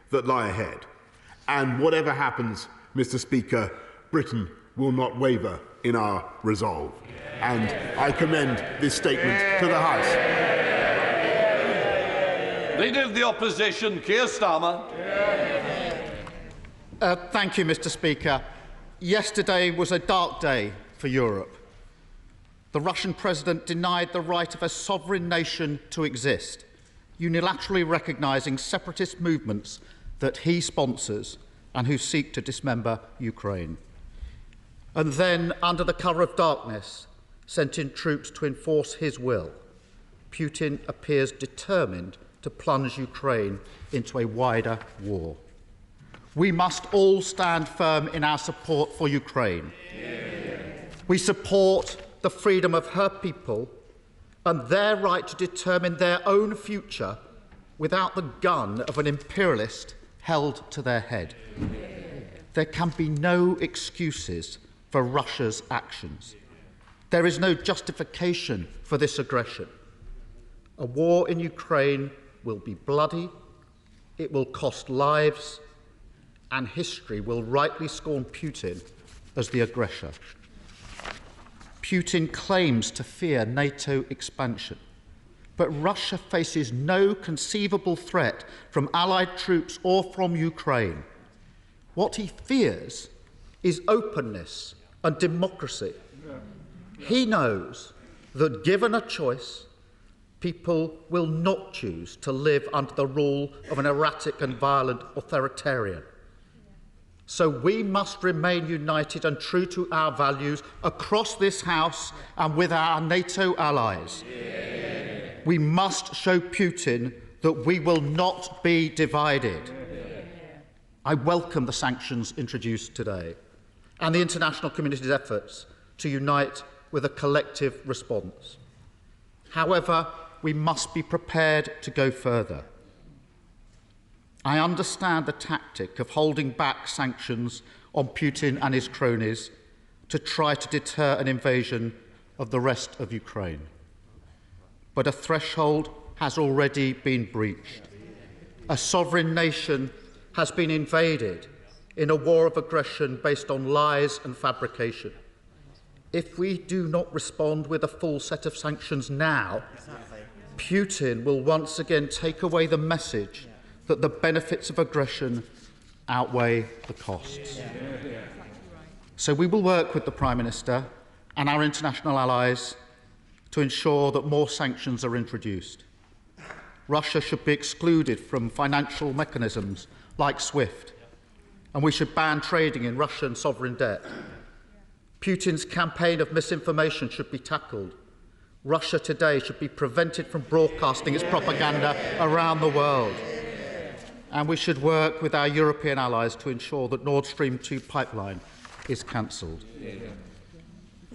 that lie ahead. And whatever happens, Mr. Speaker, Britain will not waver in our resolve. And I commend this statement to the House. Leader of the Opposition, Keir Starmer. Thank you, Mr. Speaker. Yesterday was a dark day for Europe. The Russian president denied the right of a sovereign nation to exist, unilaterally recognising separatist movements that he sponsors and who seek to dismember Ukraine. And then, under the cover of darkness, sent in troops to enforce his will. Putin appears determined to plunge Ukraine into a wider war. We must all stand firm in our support for Ukraine. We support the freedom of her people and their right to determine their own future without the gun of an imperialist held to their head. There can be no excuses for Russia's actions. There is no justification for this aggression. A war in Ukraine will be bloody, it will cost lives, and history will rightly scorn Putin as the aggressor. Putin claims to fear NATO expansion, but Russia faces no conceivable threat from Allied troops or from Ukraine. What he fears is openness and democracy. He knows that given a choice, people will not choose to live under the rule of an erratic and violent authoritarian. So we must remain united and true to our values across this House and with our NATO allies. We must show Putin that we will not be divided. I welcome the sanctions introduced today and the international community's efforts to unite with a collective response. However, we must be prepared to go further. I understand the tactic of holding back sanctions on Putin and his cronies to try to deter an invasion of the rest of Ukraine. But a threshold has already been breached. A sovereign nation has been invaded in a war of aggression based on lies and fabrication. If we do not respond with a full set of sanctions now, Putin will once again take away the message that the benefits of aggression outweigh the costs. So we will work with the Prime Minister and our international allies to ensure that more sanctions are introduced. Russia should be excluded from financial mechanisms like SWIFT, and we should ban trading in Russian sovereign debt. Putin's campaign of misinformation should be tackled. Russia today should be prevented from broadcasting its propaganda around the world. And we should work with our European allies to ensure that Nord Stream 2 pipeline is cancelled.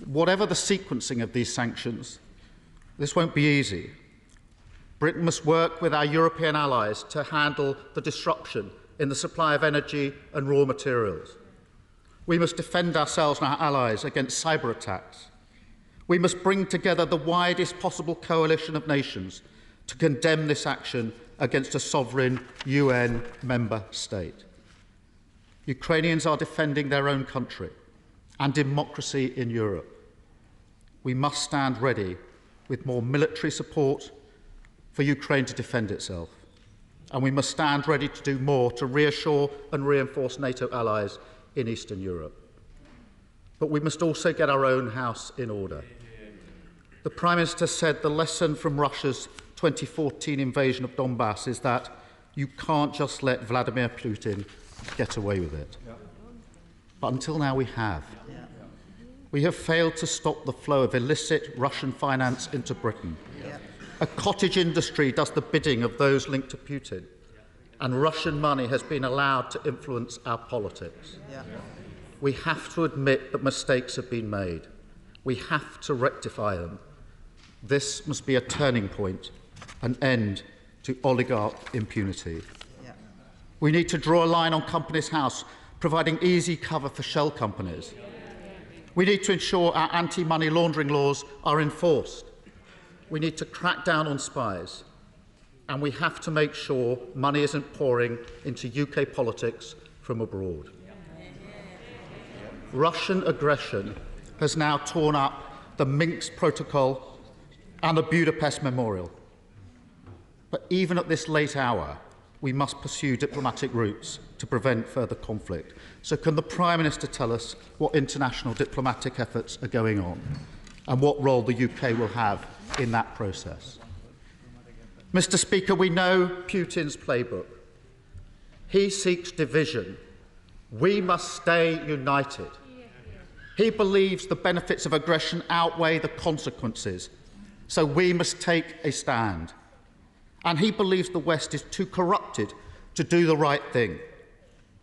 Whatever the sequencing of these sanctions, this won't be easy. Britain must work with our European allies to handle the disruption in the supply of energy and raw materials. We must defend ourselves and our allies against cyber attacks. We must bring together the widest possible coalition of nations to condemn this action against a sovereign UN member state. Ukrainians are defending their own country and democracy in Europe. We must stand ready with more military support for Ukraine to defend itself. And we must stand ready to do more to reassure and reinforce NATO allies in Eastern Europe. But we must also get our own house in order. The Prime Minister said the lesson from Russia's 2014 invasion of Donbass is that you can't just let Vladimir Putin get away with it. But until now we have. We have failed to stop the flow of illicit Russian finance into Britain. A cottage industry does the bidding of those linked to Putin, and Russian money has been allowed to influence our politics. We have to admit that mistakes have been made. We have to rectify them. This must be a turning point, an end to oligarch impunity. We need to draw a line on Companies House, providing easy cover for shell companies. We need to ensure our anti-money laundering laws are enforced. We need to crack down on spies. and we have to make sure money isn't pouring into UK politics from abroad. Russian aggression has now torn up the Minsk Protocol and the Budapest Memorial. But even at this late hour, we must pursue diplomatic routes to prevent further conflict. So can the Prime Minister tell us what international diplomatic efforts are going on and what role the UK will have in that process? Mr. Speaker, we know Putin's playbook. He seeks division. We must stay united. He believes the benefits of aggression outweigh the consequences, so we must take a stand. And he believes the West is too corrupted to do the right thing,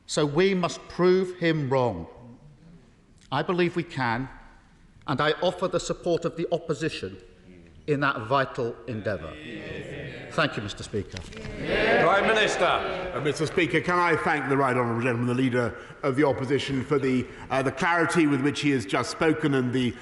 so we must prove him wrong. I believe we can, and I offer the support of the opposition in that vital endeavour. Thank you, Mr. Speaker. Prime Minister. Mr. Speaker, can I thank the right honourable gentleman, the Leader of the Opposition, for the clarity with which he has just spoken and the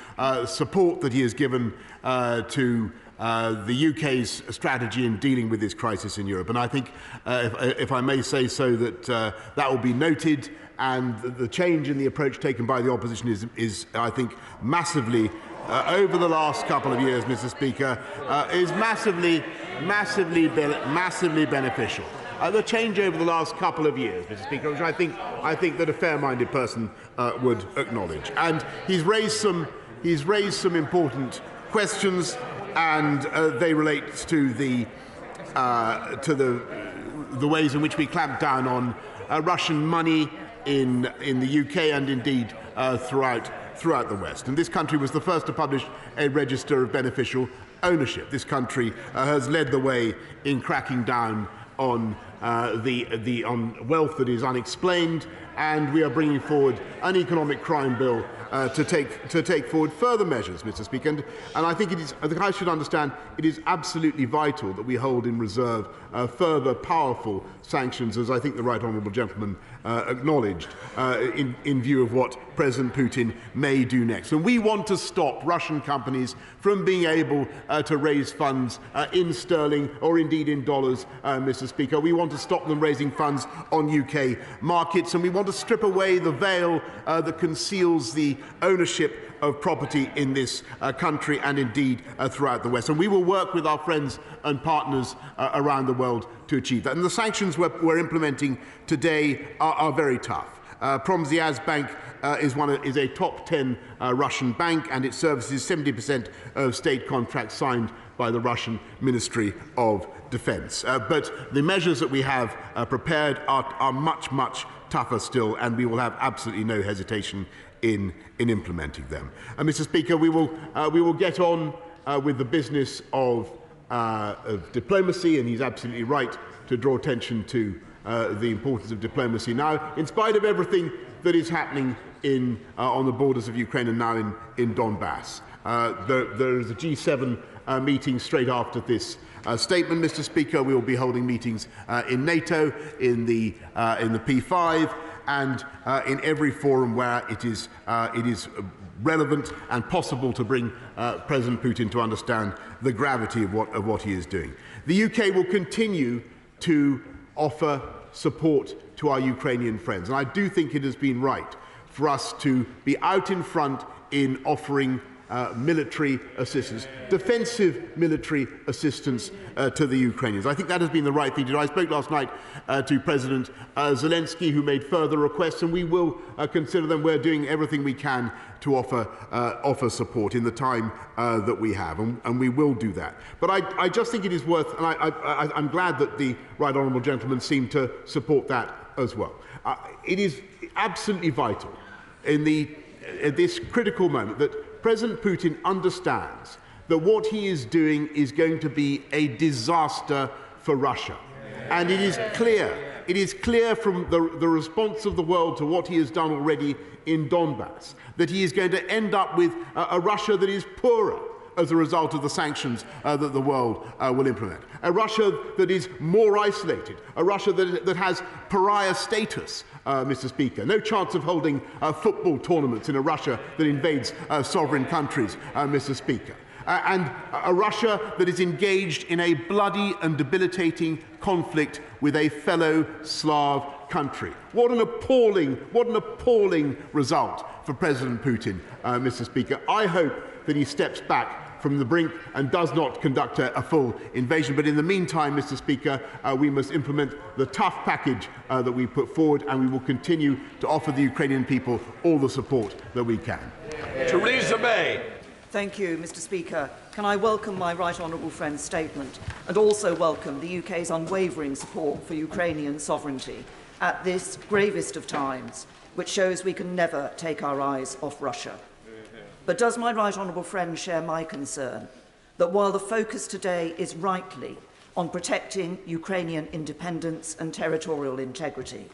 support that he has given to the UK's strategy in dealing with this crisis in Europe. And I think, if I may say so, that that will be noted, and the change in the approach taken by the opposition is I think, massively, over the last couple of years, Mr. Speaker, is massively beneficial. The change over the last couple of years, Mr. Speaker, which I think that a fair-minded person would acknowledge. And he's raised some important questions, and they relate to the ways in which we clamp down on Russian money in the UK and indeed throughout the West. And this country was the first to publish a register of beneficial ownership. This country has led the way in cracking down on on wealth that is unexplained, and we are bringing forward an economic crime bill to take forward further measures, Mr. Speaker. And I think I should understand it is absolutely vital that we hold in reserve further powerful sanctions, as I think the right honourable gentleman acknowledged, in view of what President Putin may do next. And we want to stop Russian companies from being able to raise funds in sterling or indeed in dollars, Mr. Speaker. We want to stop them raising funds on UK markets, and we want to strip away the veil that conceals the ownership of property in this country and indeed throughout the West. And we will work with our friends and partners around the world to achieve that. And the sanctions we're implementing today are very tough. Promziaz Bank is a top 10 Russian bank, and it services 70% of state contracts signed by the Russian Ministry of Defence. But the measures that we have prepared are much, much tougher still, and we will have absolutely no hesitation in implementing them. Mr. Speaker, we will get on with the business of diplomacy, and he's absolutely right to draw attention to the importance of diplomacy now, in spite of everything that is happening on the borders of Ukraine and now in Donbass. There is a G7 meeting straight after this statement, Mr. Speaker. We will be holding meetings in NATO, in the P5, and in every forum where it is relevant and possible to bring President Putin to understand the gravity of what he is doing. The UK will continue to offer support to our Ukrainian friends, and I do think it has been right for us to be out in front in offering military assistance, defensive military assistance to the Ukrainians. I think that has been the right thing to do. I spoke last night to President Zelensky, who made further requests, and we will consider them. We're doing everything we can to offer support in the time that we have, and we will do that. But I just think it is worth, and I'm glad that the right honourable gentleman seemed to support that as well. It is absolutely vital in this critical moment that President Putin understands that what he is doing is going to be a disaster for Russia. And it is clear from the response of the world to what he has done already in Donbass that he is going to end up with a Russia that is poorer as a result of the sanctions that the world will implement. A Russia that is more isolated, a Russia that has pariah status, Mr. Speaker. No chance of holding football tournaments in a Russia that invades sovereign countries, Mr. Speaker. and a Russia that is engaged in a bloody and debilitating conflict with a fellow Slav country. What an appalling result for President Putin, Mr. Speaker. I hope that he steps back from the brink and does not conduct a full invasion. But in the meantime, Mr. Speaker, we must implement the tough package that we put forward, and we will continue to offer the Ukrainian people all the support that we can. Theresa May. Thank you, Mr. Speaker. Can I welcome my right honourable friend's statement and also welcome the UK's unwavering support for Ukrainian sovereignty at this gravest of times, which shows we can never take our eyes off Russia. But does my right honourable friend share my concern that while the focus today is rightly on protecting Ukrainian independence and territorial integrity,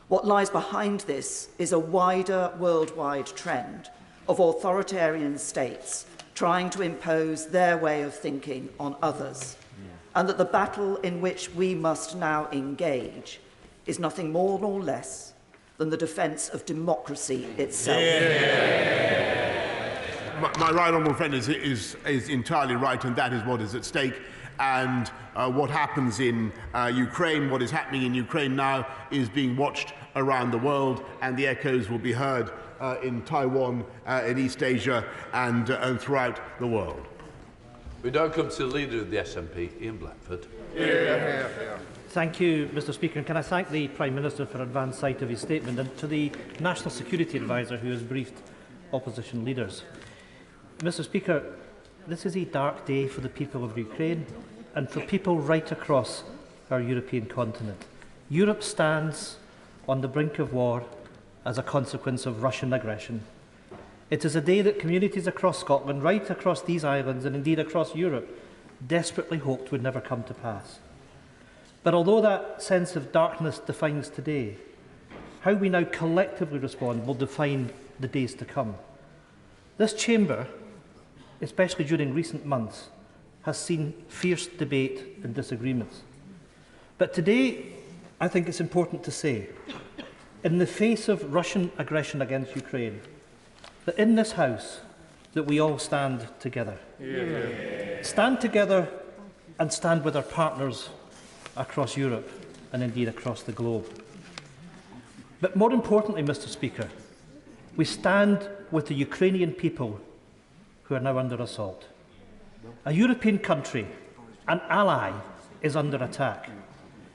what lies behind this is a wider worldwide trend of authoritarian states trying to impose their way of thinking on others, and that the battle in which we must now engage is nothing more nor less than the defence of democracy itself. My right honourable friend is entirely right, and that is what is at stake. And what happens in Ukraine, what is happening in Ukraine now, is being watched around the world, and the echoes will be heard in Taiwan, in East Asia, and throughout the world. We now come to the Leader of the SNP, Ian Blackford. Thank you, Mr. Speaker. And can I thank the Prime Minister for advance sight of his statement, and to the National Security Advisor who has briefed opposition leaders. Mr. Speaker, this is a dark day for the people of Ukraine and for people right across our European continent. Europe stands on the brink of war as a consequence of Russian aggression. It is a day that communities across Scotland, right across these islands and indeed across Europe, desperately hoped would never come to pass. But although that sense of darkness defines today, how we now collectively respond will define the days to come. This chamber, especially during recent months, has seen fierce debate and disagreements. But today, I think it's important to say, in the face of Russian aggression against Ukraine, that in this House, that we all stand together. Stand together and stand with our partners across Europe and indeed across the globe. But more importantly, Mr. Speaker, we stand with the Ukrainian people who are now under assault. A European country, an ally, is under attack.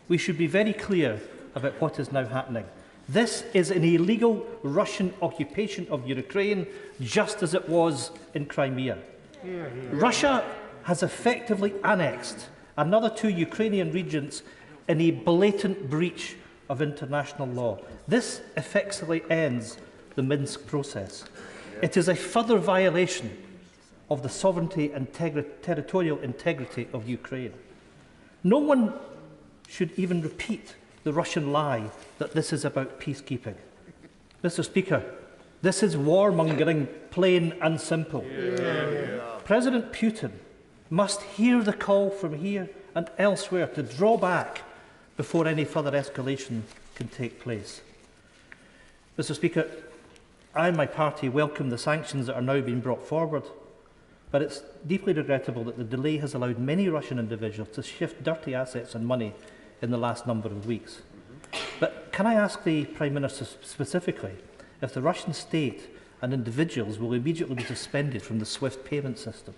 We should be very clear about what is now happening. This is an illegal Russian occupation of Ukraine, just as it was in Crimea. Russia has effectively annexed another 2 Ukrainian regions in a blatant breach of international law. This effectively ends the Minsk process. It is a further violation of the sovereignty and territorial integrity of Ukraine. No one should even repeat the Russian lie that this is about peacekeeping. Mr. Speaker, this is warmongering, plain and simple. President Putin must hear the call from here and elsewhere to draw back before any further escalation can take place. Mr. Speaker, I and my party welcome the sanctions that are now being brought forward, but it's deeply regrettable that the delay has allowed many Russian individuals to shift dirty assets and money in the last number of weeks. But can I ask the Prime Minister specifically if the Russian state and individuals will immediately be suspended from the SWIFT payment system?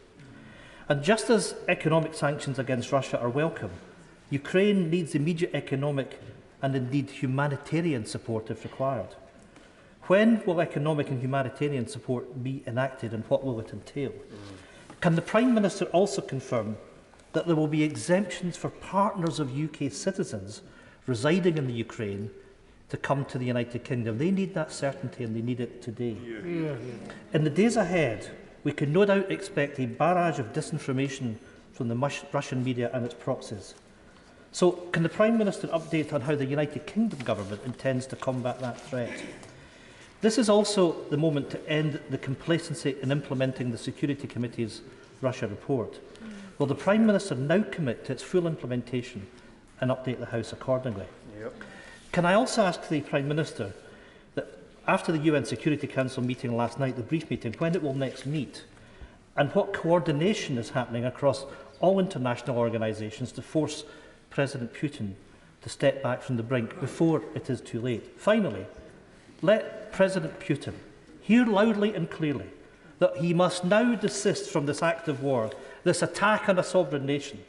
And just as economic sanctions against Russia are welcome, Ukraine needs immediate economic and indeed humanitarian support if required. When will economic and humanitarian support be enacted, and what will it entail? Can the Prime Minister also confirm that there will be exemptions for partners of UK citizens residing in the Ukraine to come to the United Kingdom? They need that certainty, and they need it today. In the days ahead, we can no doubt expect a barrage of disinformation from the Russian media and its proxies. So, can the Prime Minister update on how the United Kingdom government intends to combat that threat? This is also the moment to end the complacency in implementing the Security Committee's Russia report. Will the Prime Minister now commit to its full implementation and update the House accordingly? Can I also ask the Prime Minister that after the UN Security Council meeting last night, the brief meeting, when it will next meet, And what coordination is happening across all international organisations to force President Putin to step back from the brink before it is too late? Finally, let President Putin hear loudly and clearly that he must now desist from this act of war, this attack on a sovereign nation.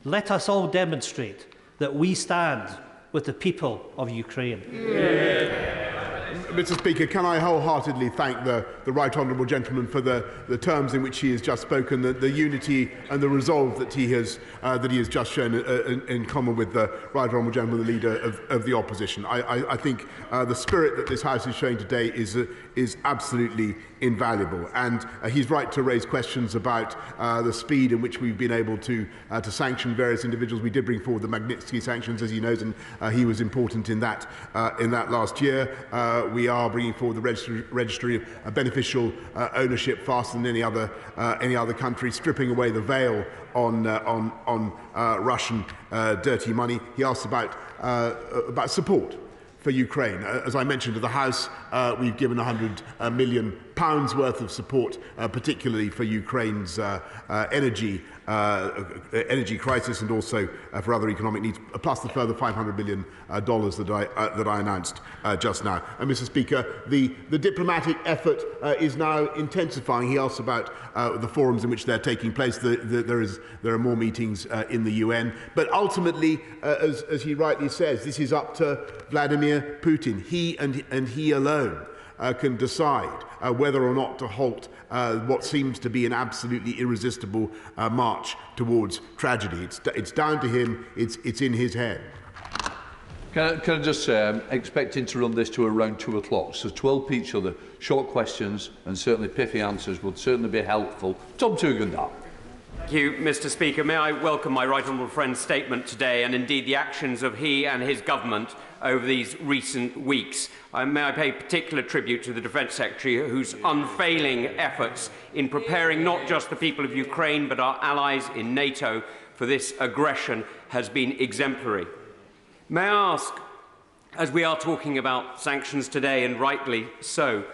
Let us all demonstrate that we stand with the people of Ukraine. Mr. Speaker, can I wholeheartedly thank the right honourable gentleman for the terms in which he has just spoken, the unity and the resolve that he has just shown in common with the right honourable gentleman, the leader of the opposition. I think the spirit that this House is showing today is absolutely invaluable, and he's right to raise questions about the speed in which we've been able to sanction various individuals. We did bring forward the Magnitsky sanctions, as he knows, and he was important in that last year. We are bringing forward the registry of beneficial ownership faster than any other country, stripping away the veil on Russian dirty money. He asked about support for Ukraine. As I mentioned to the House, we've given £100 million worth of support, particularly for Ukraine's energy crisis and also for other economic needs, plus the further $500 million that I announced just now. And, Mr. Speaker, the diplomatic effort is now intensifying. He asked about the forums in which they're taking place. There are more meetings in the UN. But ultimately, as he rightly says, this is up to Vladimir Putin. He and he alone can decide whether or not to halt what seems to be an absolutely irresistible march towards tragedy. It's down to him. It's in his head. Can I just say, I'm expecting to run this to around 2 o'clock, so to help each other, short questions and certainly pithy answers would certainly be helpful. Tom Tugendar. Thank you, Mr. Speaker. May I welcome my right honourable friend's statement today and indeed the actions of he and his government over these recent weeks. May I pay particular tribute to the Defence Secretary, whose unfailing efforts in preparing not just the people of Ukraine but our allies in NATO for this aggression has been exemplary. May I ask, as we are talking about sanctions today, and rightly so,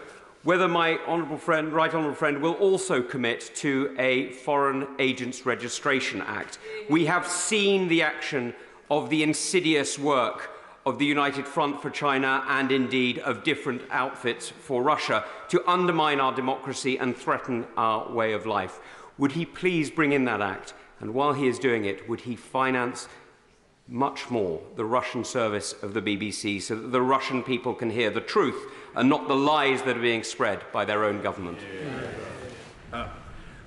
whether my right honourable friend will also commit to a Foreign Agents Registration Act. We have seen the action of the insidious work of the United Front for China and indeed of different outfits for Russia to undermine our democracy and threaten our way of life. Would he please bring in that act? And while he is doing it, would he finance much more the Russian service of the BBC so that the Russian people can hear the truth and not the lies that are being spread by their own government?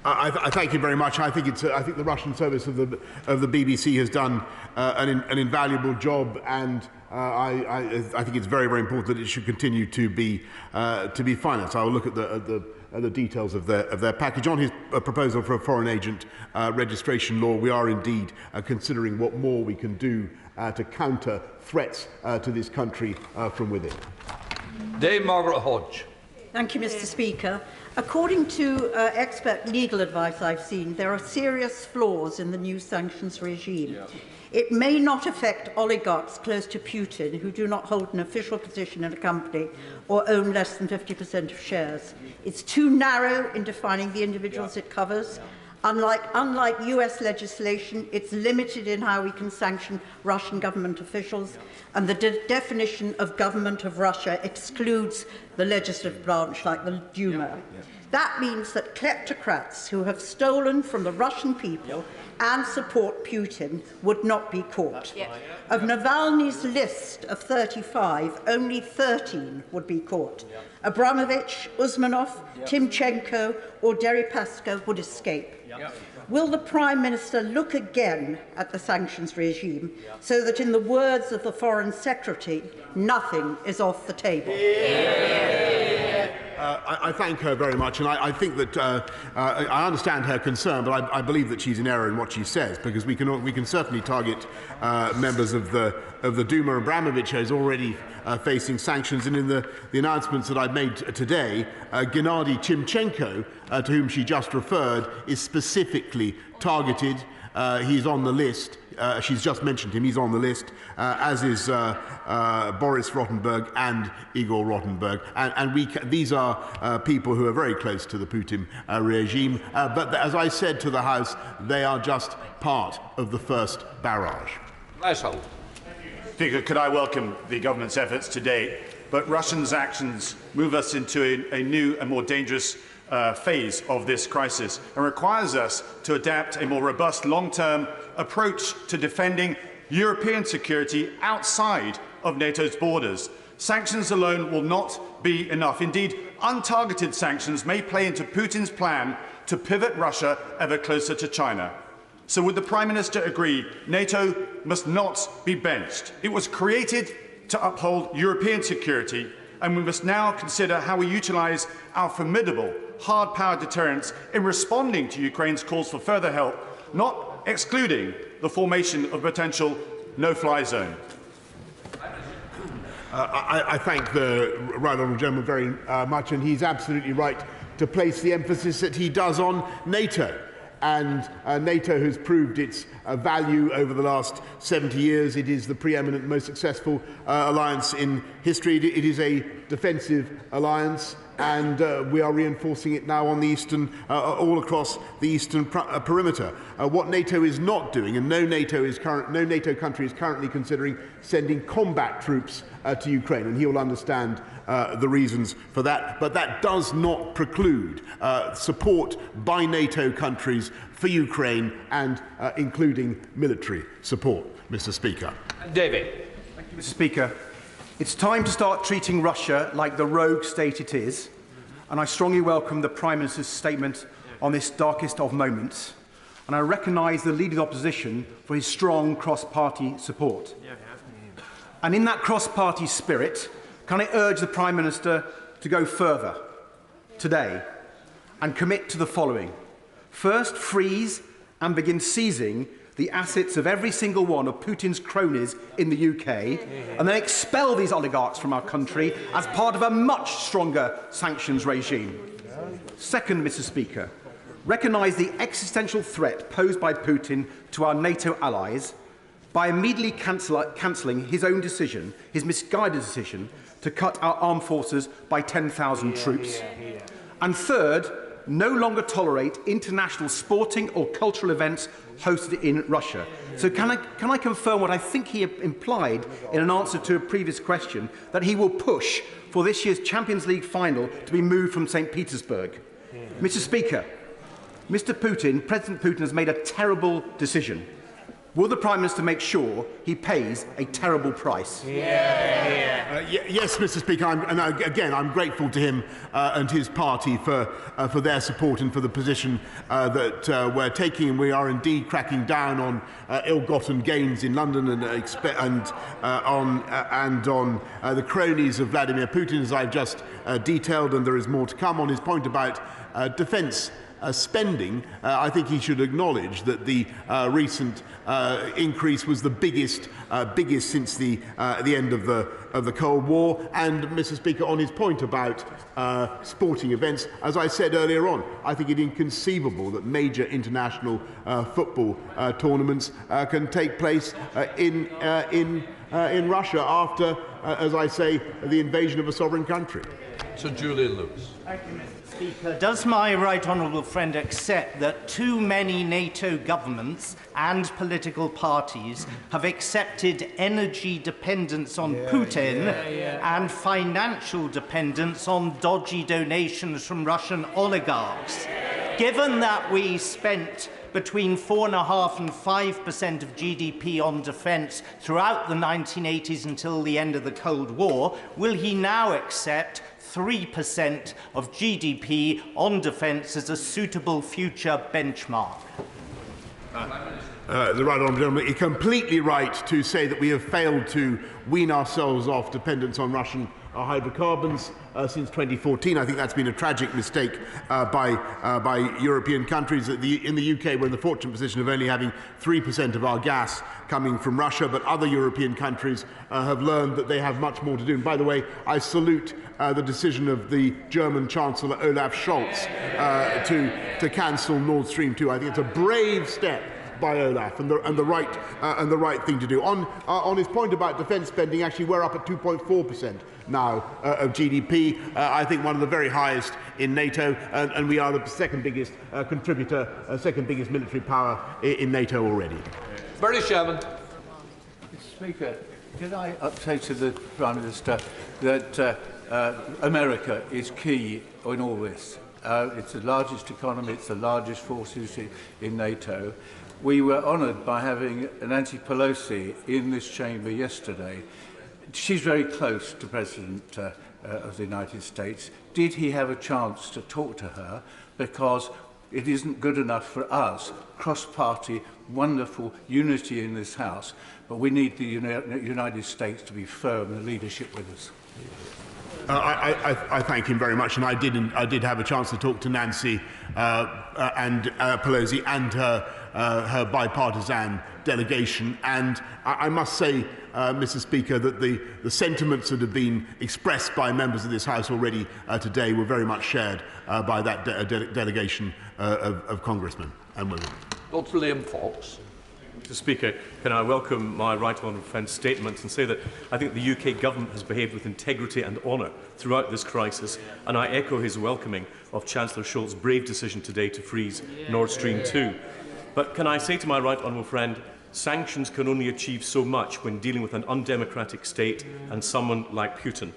I thank you very much. I think the Russian service of the BBC has done an invaluable job, and I think it's very, very important that it should continue to be financed. I will look at the details of their package. On his proposal for a foreign agent registration law, we are indeed considering what more we can do to counter threats to this country from within. Dame Margaret Hodge. Thank you, Mr. Speaker. According to expert legal advice I've seen, there are serious flaws in the new sanctions regime. It may not affect oligarchs close to Putin who do not hold an official position in a company or own less than 50% of shares. It's too narrow in defining the individuals it covers. Unlike US legislation, it's limited in how we can sanction Russian government officials, and the definition of government of Russia excludes the legislative branch like the Duma. That means that kleptocrats who have stolen from the Russian people and support Putin would not be caught. Of Navalny's list of 35, only 13 would be caught. Abramovich, Usmanov, Timchenko or Deripaska would escape. Will the Prime Minister look again at the sanctions regime so that, in the words of the Foreign Secretary, nothing is off the table? I thank her very much, and I think that I understand her concern, but I believe that she's in error in what she says, because we can certainly target members of the Duma. Abramovich is already facing sanctions, and in the announcements that I've made today, Gennady Timchenko, to whom she just referred, is specifically targeted. He's on the list. she's just mentioned him. He's on the list, as is Boris Rottenberg and Igor Rottenberg. And these are people who are very close to the Putin regime. But as I said to the House, they are just part of the first barrage. Speaker, could I welcome the government's efforts to date, but Russia's actions move us into a new and more dangerous phase of this crisis and requires us to adapt a more robust long-term approach to defending European security outside of NATO's borders. Sanctions alone will not be enough. Indeed, untargeted sanctions may play into Putin's plan to pivot Russia ever closer to China. So would the Prime Minister agree NATO must not be benched? It was created to uphold European security, and we must now consider how we utilise our formidable hard power deterrence in responding to Ukraine's calls for further help, not excluding the formation of a potential no-fly zone. I thank the Right Honourable Gentleman very much, and he's absolutely right to place the emphasis that he does on NATO. And NATO has proved its value over the last 70 years. It is the preeminent, most successful alliance in history. It is a defensive alliance, and we are reinforcing it now on the eastern, all across the eastern perimeter. What NATO is not doing, and no NATO country is currently considering sending combat troops to Ukraine, and he will understand the reasons for that. But that does not preclude support by NATO countries for Ukraine, and including military support, Mr. Speaker. David. Thank you, Mr. Speaker. It's time to start treating Russia like the rogue state it is, and I strongly welcome the Prime Minister's statement on this darkest of moments, and I recognise the Leader of the Opposition for his strong cross-party support. And in that cross-party spirit, can I urge the Prime Minister to go further today and commit to the following? First, freeze and begin seizing the assets of every single one of Putin's cronies in the UK, and then expel these oligarchs from our country as part of a much stronger sanctions regime. Second, Mr. Speaker, recognise the existential threat posed by Putin to our NATO allies by immediately cancelling his own decision, his misguided decision, to cut our armed forces by 10,000 troops. And third, no longer tolerate international sporting or cultural events hosted in Russia. So can I confirm what I think he implied in an answer to a previous question, that he will push for this year's Champions League final to be moved from St. Petersburg? Mr. Speaker, President Putin has made a terrible decision. Will the Prime Minister make sure he pays a terrible price? Yes, Mr. Speaker, I'm grateful to him and his party for their support and for the position that we're taking. We are indeed cracking down on ill-gotten gains in London and on the cronies of Vladimir Putin, as I've just detailed, and there is more to come. On his point about defence spending, I think he should acknowledge that the recent increase was the biggest since the end of the Cold War. And, Mr. Speaker, on his point about sporting events, as I said earlier on, I think it inconceivable that major international football tournaments can take place in Russia after, as I say, the invasion of a sovereign country. So, Julian Lewis. Thank you, Mr. Speaker. Does my right honourable friend accept that too many NATO governments and political parties have accepted energy dependence on Putin and financial dependence on dodgy donations from Russian oligarchs? Given that we spent between 4.5% and 5% of GDP on defence throughout the 1980s until the end of the Cold War, will he now accept 3% of GDP on defence as a suitable future benchmark? The right honourable gentleman is completely right to say that we have failed to wean ourselves off dependence on Russian hydrocarbons since 2014. I think that's been a tragic mistake by European countries. In the UK, we're in the fortunate position of only having 3% of our gas coming from Russia, but other European countries have learned that they have much more to do. And by the way, I salute the decision of the German Chancellor Olaf Scholz to cancel Nord Stream 2. I think it's a brave step by Olaf and the right thing to do. On his point about defence spending, actually we're up at 2.4% now of GDP. I think one of the very highest in NATO, and we are the second biggest contributor, second biggest military power in NATO already. British Chairman. Mr. Speaker, can I say to the Prime Minister that America is key in all this? It's the largest economy, it's the largest forces in NATO. We were honoured by having Nancy Pelosi in this chamber yesterday. She's very close to President of the United States. Did he have a chance to talk to her? Because it isn't good enough for us, cross-party, wonderful unity in this House, but we need the United States to be firm in leadership with us. I thank him very much, and I did have a chance to talk to Nancy and Pelosi and her bipartisan delegation, and I must say, Mr. Speaker, that the sentiments that have been expressed by members of this House already today were very much shared by that delegation of congressmen and women. Lord William Fox. Mr. Speaker, can I welcome my right honourable friend's statement and say that I think the UK government has behaved with integrity and honour throughout this crisis, and I echo his welcoming of Chancellor Scholz's brave decision today to freeze Nord Stream 2. But can I say to my right honourable friend, sanctions can only achieve so much when dealing with an undemocratic state and someone like Putin.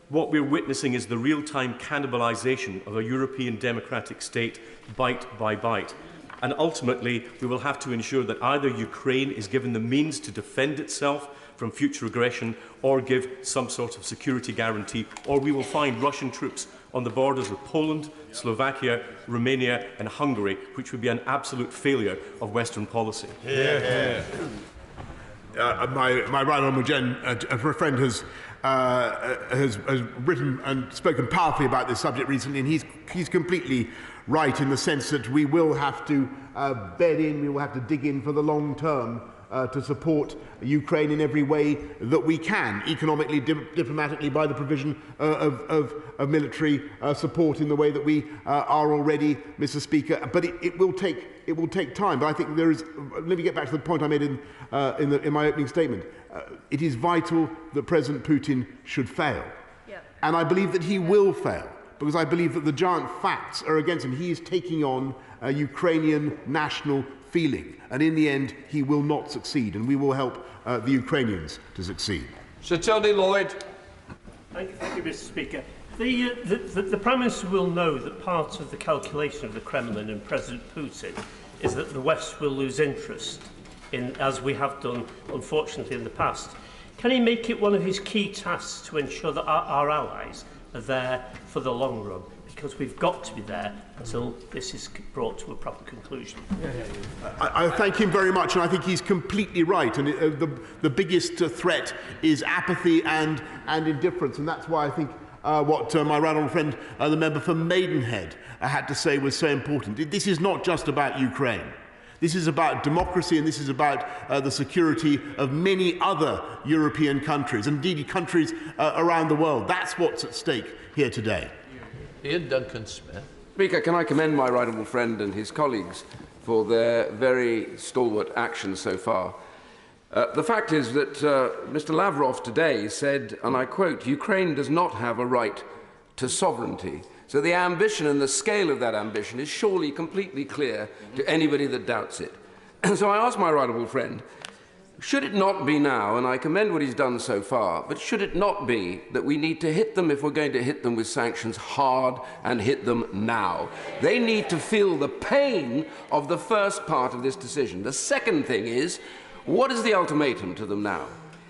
What we're witnessing is the real-time cannibalisation of a European democratic state, bite by bite. And ultimately, we will have to ensure that either Ukraine is given the means to defend itself from future aggression or give some sort of security guarantee, or we will find Russian troops on the borders of Poland, Slovakia, Romania and Hungary, which would be an absolute failure of Western policy. My right honourable friend has written and spoken powerfully about this subject recently, and he's completely right in the sense that we will have to bed in, we will have to dig in for the long term to support Ukraine in every way that we can, economically, diplomatically, by the provision of military support in the way that we are already, Mr. Speaker. But it will take time. But I think there is. Let me get back to the point I made in my opening statement. It is vital that President Putin should fail, and I believe that he will fail, because I believe that the giant facts are against him. He is taking on a Ukrainian national feeling, and in the end he will not succeed, and we will help the Ukrainians to succeed. Sir Tony Lloyd. Thank you, Mr. Speaker. The Prime Minister will know that part of the calculation of the Kremlin and President Putin is that the West will lose interest in, as we have done, unfortunately, in the past. Can he make it one of his key tasks to ensure that our allies are there for the long run? Because we've got to be there until this is brought to a proper conclusion. I thank him very much, and I think he's completely right. And the biggest threat is apathy and indifference, and that's why I think what my right honourable friend, the member for Maidenhead, had to say was so important. This is not just about Ukraine. This is about democracy, and this is about the security of many other European countries, and indeed countries around the world. That's what's at stake here today. Ian Duncan Smith. Speaker, can I commend my right honourable friend and his colleagues for their very stalwart action so far. The fact is that Mr. Lavrov today said, and I quote, "Ukraine does not have a right to sovereignty." So the ambition and the scale of that ambition is surely completely clear to anybody that doubts it. So I ask my right honourable friend, should it not be now, and I commend what he's done so far, but should it not be that we need to hit them, if we're going to hit them with sanctions, hard, and hit them now? They need to feel the pain of the first part of this decision. The second thing is, what is the ultimatum to them now?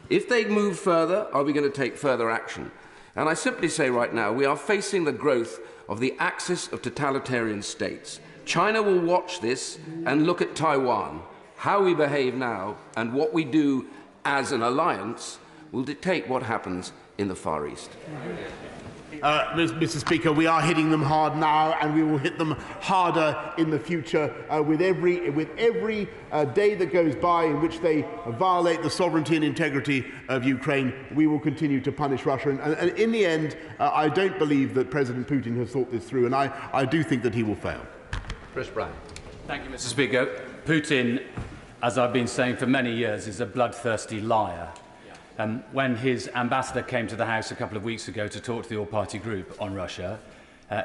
If they move further, are we going to take further action? And I simply say right now, we are facing the growth of the axis of totalitarian states. China will watch this and look at Taiwan. How we behave now and what we do as an alliance will dictate what happens in the Far East. Mr. Speaker, we are hitting them hard now, and we will hit them harder in the future. With every day that goes by in which they violate the sovereignty and integrity of Ukraine, we will continue to punish Russia. And in the end, I don't believe that President Putin has thought this through, and I do think that he will fail. Chris Brown. Thank you, Mr. Speaker. Putin, as I've been saying for many years, is a bloodthirsty liar. When his ambassador came to the House a couple of weeks ago to talk to the all-party group on Russia,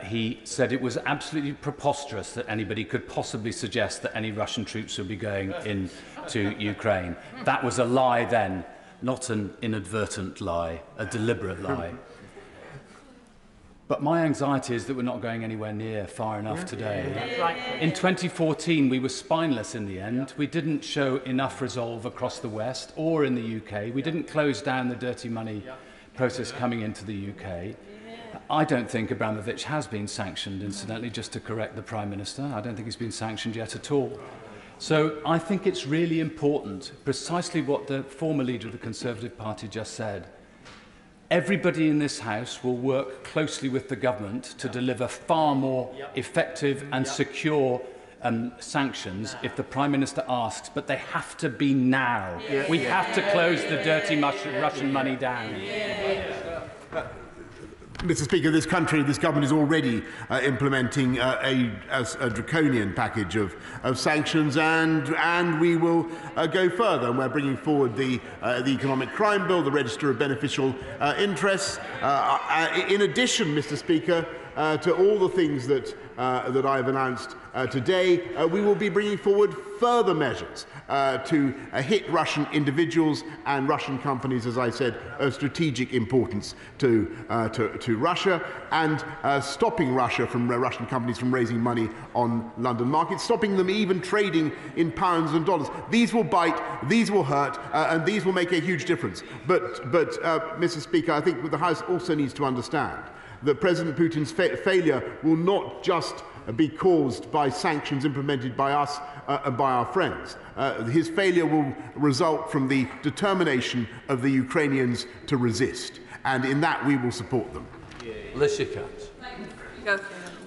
he said it was absolutely preposterous that anybody could possibly suggest that any Russian troops would be going into Ukraine. That was a lie then, not an inadvertent lie, a deliberate lie. But my anxiety is that we're not going anywhere near far enough today. In 2014, we were spineless in the end. We didn't show enough resolve across the West or in the UK. We didn't close down the dirty money process coming into the UK. I don't think Abramovich has been sanctioned, incidentally, just to correct the Prime Minister. I don't think he's been sanctioned yet at all. So I think it's really important, precisely what the former leader of the Conservative Party just said. Everybody in this House will work closely with the government to deliver far more effective and secure sanctions if the Prime Minister asks, but they have to be now. We have to close the dirty Russian money down. Mr. Speaker, this government is already implementing a draconian package of sanctions, and we will go further. And we're bringing forward the economic crime bill, the register of beneficial interests. In addition, Mr. Speaker, to all the things that I've announced today, we will be bringing forward further measures to hit Russian individuals and Russian companies, as I said, of strategic importance to Russia, and stopping Russian companies from raising money on London markets, stopping them even trading in pounds and dollars. These will bite, these will hurt, and these will make a huge difference. But Mr. Speaker, I think the House also needs to understand that President Putin's failure will not just be caused by sanctions implemented by us and by our friends. His failure will result from the determination of the Ukrainians to resist, and in that we will support them.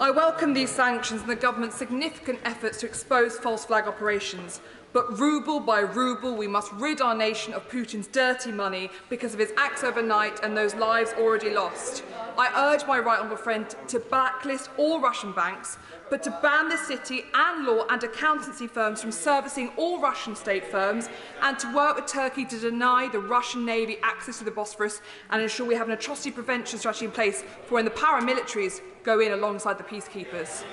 I welcome these sanctions and the government's significant efforts to expose false flag operations. But ruble by ruble, we must rid our nation of Putin's dirty money because of his acts overnight and those lives already lost. I urge my right honourable friend to blacklist all Russian banks, but to ban the city and law and accountancy firms from servicing all Russian state firms, and to work with Turkey to deny the Russian Navy access to the Bosphorus and ensure we have an atrocity prevention strategy in place for when the paramilitaries go in alongside the peacekeepers.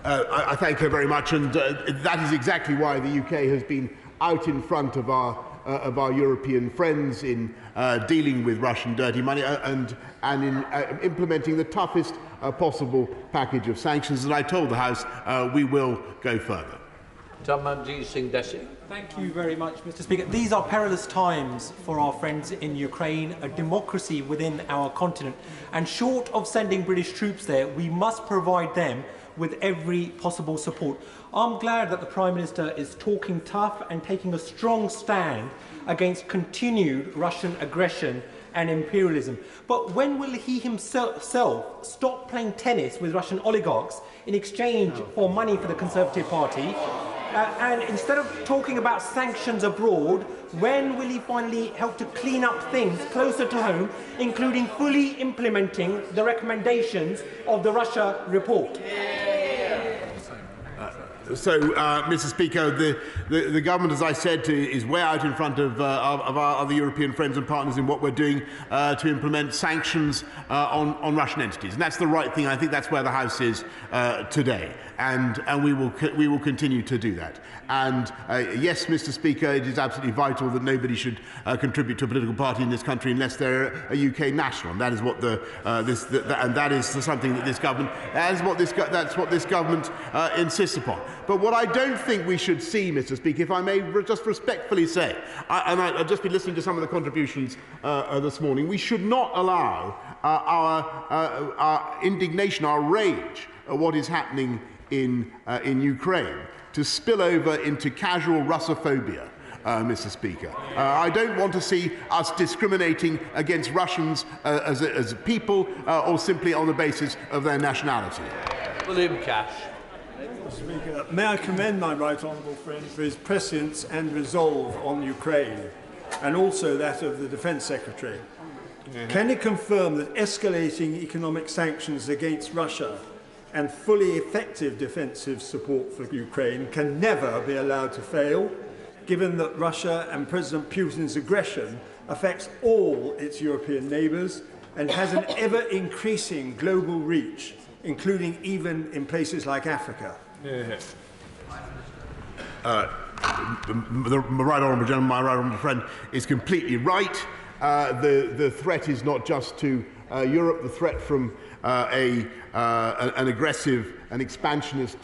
I thank her very much, and that is exactly why the UK has been out in front of our European friends in dealing with Russian dirty money and in implementing the toughest possible package of sanctions. And I told the House we will go further. Thank you very much, Mr. Speaker. These are perilous times for our friends in Ukraine, a democracy within our continent. And short of sending British troops there, we must provide them with every possible support. I'm glad that the Prime Minister is talking tough and taking a strong stand against continued Russian aggression and imperialism. But when will he himself stop playing tennis with Russian oligarchs in exchange for money for the Conservative Party? And instead of talking about sanctions abroad, when will he finally help to clean up things closer to home, including fully implementing the recommendations of the Russia report? Mr. Speaker, the government, as I said, is way out in front of our other European friends and partners in what we're doing to implement sanctions on Russian entities, and that's the right thing. I think that's where the House is today, and we will continue to do that. And yes, Mr. Speaker, it is absolutely vital that nobody should contribute to a political party in this country unless they're a UK national, and that is what that is something that this government that's what this government insists upon. But what I don't think we should see, Mr. Speaker, if I may just respectfully say, and I've just been listening to some of the contributions this morning, we should not allow our indignation, our rage at what is happening in Ukraine to spill over into casual Russophobia. Mr. Speaker, I don't want to see us discriminating against Russians as a people or simply on the basis of their nationality. William Cash. Mr. Speaker, may I commend my right honourable friend for his prescience and resolve on Ukraine, and also that of the Defence Secretary. Can he confirm that escalating economic sanctions against Russia and fully effective defensive support for Ukraine can never be allowed to fail, given that Russia and President Putin's aggression affects all its European neighbours and has an ever-increasing global reach, including even in places like Africa. The right honourable gentleman, my right honourable friend, is completely right. The threat is not just to Europe. The threat from an aggressive and expansionist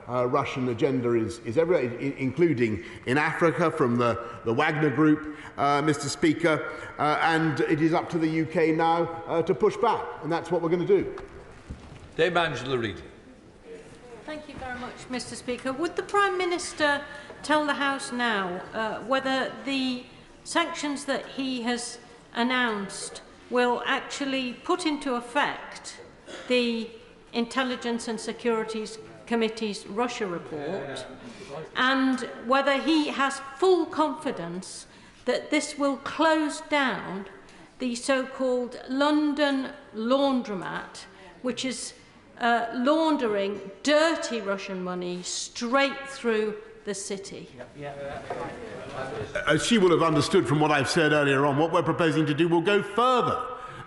Russian agenda is everywhere, including in Africa from the Wagner Group, Mr. Speaker, and it is up to the UK now to push back, and that's what we're going to do. Dame Angela Reid. Thank you very much, Mr. Speaker. Would the Prime Minister tell the House now whether the sanctions that he has announced will actually put into effect the Intelligence and Securities Committee's Russia report, and whether he has full confidence that this will close down the so-called London laundromat, which is laundering dirty Russian money straight through the city. As she will have understood from what I've said earlier on, what we're proposing to do will go further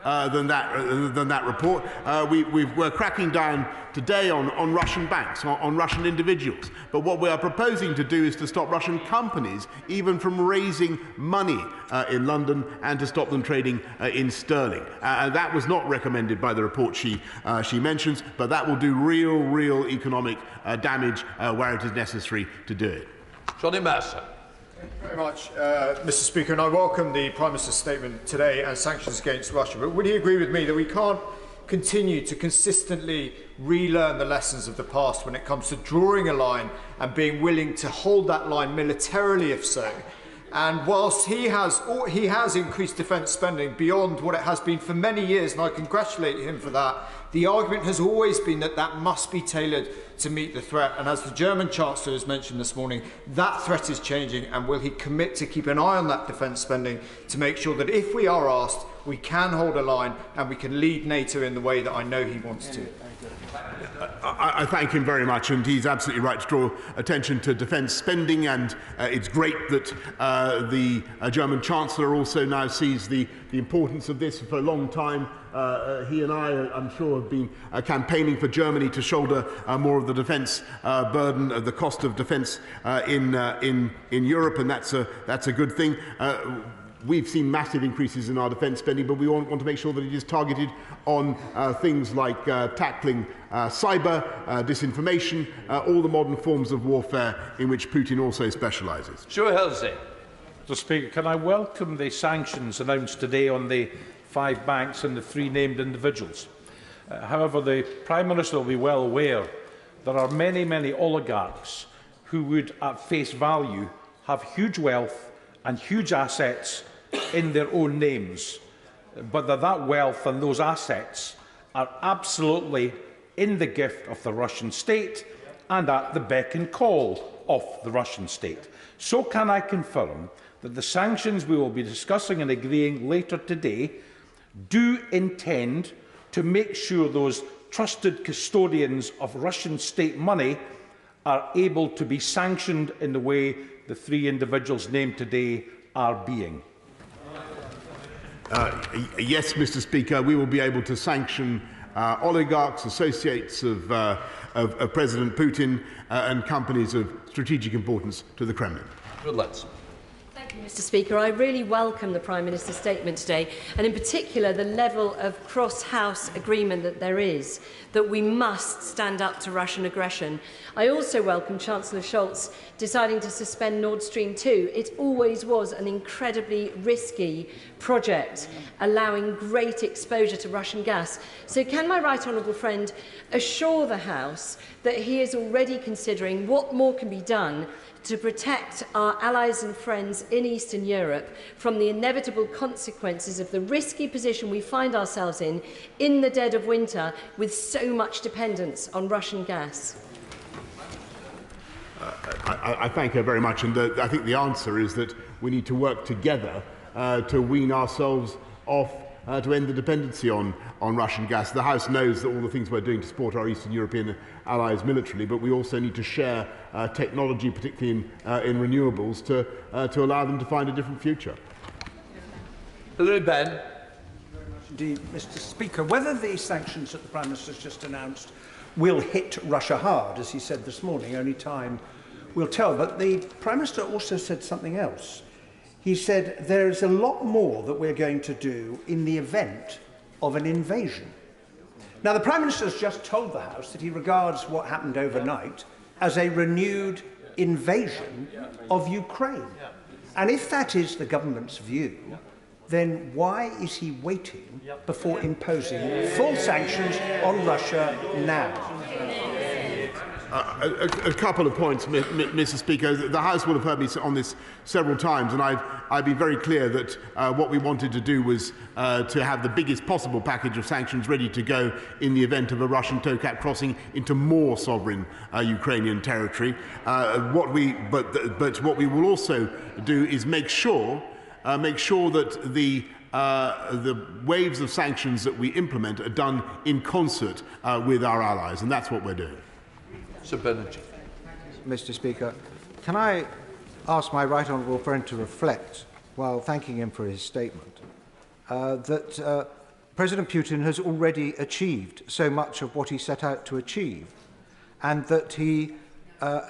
than that report. We're cracking down today on Russian banks, on Russian individuals. But what we are proposing to do is to stop Russian companies even from raising money in London and to stop them trading in sterling. That was not recommended by the report she mentions, but that will do real economic damage where it is necessary to do it. Johnny Mercer. Thank you very much, Mr. Speaker, and I welcome the Prime Minister's statement today and sanctions against Russia. But would he agree with me that we can't continue to consistently relearn the lessons of the past when it comes to drawing a line and being willing to hold that line militarily, if so? And whilst he has increased defence spending beyond what it has been for many years, and I congratulate him for that, the argument has always been that that must be tailored to meet the threat. And as the German Chancellor has mentioned this morning, that threat is changing. And will he commit to keep an eye on that defence spending to make sure that if we are asked, we can hold a line and we can lead NATO in the way that I know he wants to? I thank him very much, and he's absolutely right to draw attention to defence spending, and it's great that the German Chancellor also now sees the importance of this. For a long time, he and I'm sure, have been campaigning for Germany to shoulder more of the defence burden, of the cost of defence in Europe, and that's a good thing. We've seen massive increases in our defence spending, but we want to make sure that it is targeted on things like tackling cyber, disinformation, all the modern forms of warfare in which Putin also specialises. Sure, Halsey. Mr. Speaker, can I welcome the sanctions announced today on the 5 banks and the 3 named individuals? However, the Prime Minister will be well aware there are many oligarchs who would, at face value, have huge wealth and huge assets in their own names, but that wealth and those assets are absolutely in the gift of the Russian state and at the beck and call of the Russian state. So can I confirm that the sanctions we will be discussing and agreeing later today do intend to make sure those trusted custodians of Russian state money are able to be sanctioned in the way the 3 individuals named today are being? Yes, Mr. Speaker, we will be able to sanction oligarchs, associates of President Putin, and companies of strategic importance to the Kremlin. Good lads. Thank you, Mr. Speaker. I really welcome the Prime Minister's statement today, and in particular the level of cross-house agreement that there is, that we must stand up to Russian aggression. I also welcome Chancellor Scholz deciding to suspend Nord Stream 2. It always was an incredibly risky project, allowing great exposure to Russian gas. So can my right honourable friend assure the House that he is already considering what more can be done to protect our allies and friends in Eastern Europe from the inevitable consequences of the risky position we find ourselves in the dead of winter, with so much dependence on Russian gas? I thank her very much, and I think the answer is that we need to work together to wean ourselves off to end the dependency on Russian gas. The House knows that all the things we're doing to support our Eastern European allies militarily, but we also need to share technology, particularly in renewables, to allow them to find a different future. Ben. Indeed, Mr. Speaker, whether the sanctions that the Prime Minister has just announced will hit Russia hard, as he said this morning, only time will tell. But the Prime Minister also said something else. He said there is a lot more that we're going to do in the event of an invasion. Now, the Prime Minister has just told the House that he regards what happened overnight as a renewed invasion of Ukraine. And if that is the government's view, then why is he waiting before imposing full sanctions on Russia now? A couple of points, Mr. Speaker. The House will have heard me on this several times, and I've been very clear that what we wanted to do was to have the biggest possible package of sanctions ready to go in the event of a Russian towcat crossing into more sovereign Ukrainian territory. But what we will also do is make sure that the waves of sanctions that we implement are done in concert with our allies, and that's what we're doing. Sir Banerjee. Mr. Speaker, can I ask my right honourable friend to reflect, while thanking him for his statement, that President Putin has already achieved so much of what he set out to achieve, and that he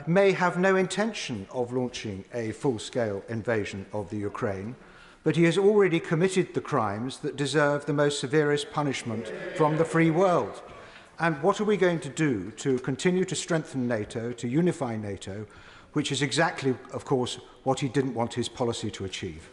may have no intention of launching a full-scale invasion of the Ukraine, but he has already committed the crimes that deserve the most severest punishment from the free world. And what are we going to do to continue to strengthen NATO, to unify NATO, which is exactly, of course, what he didn't want his policy to achieve?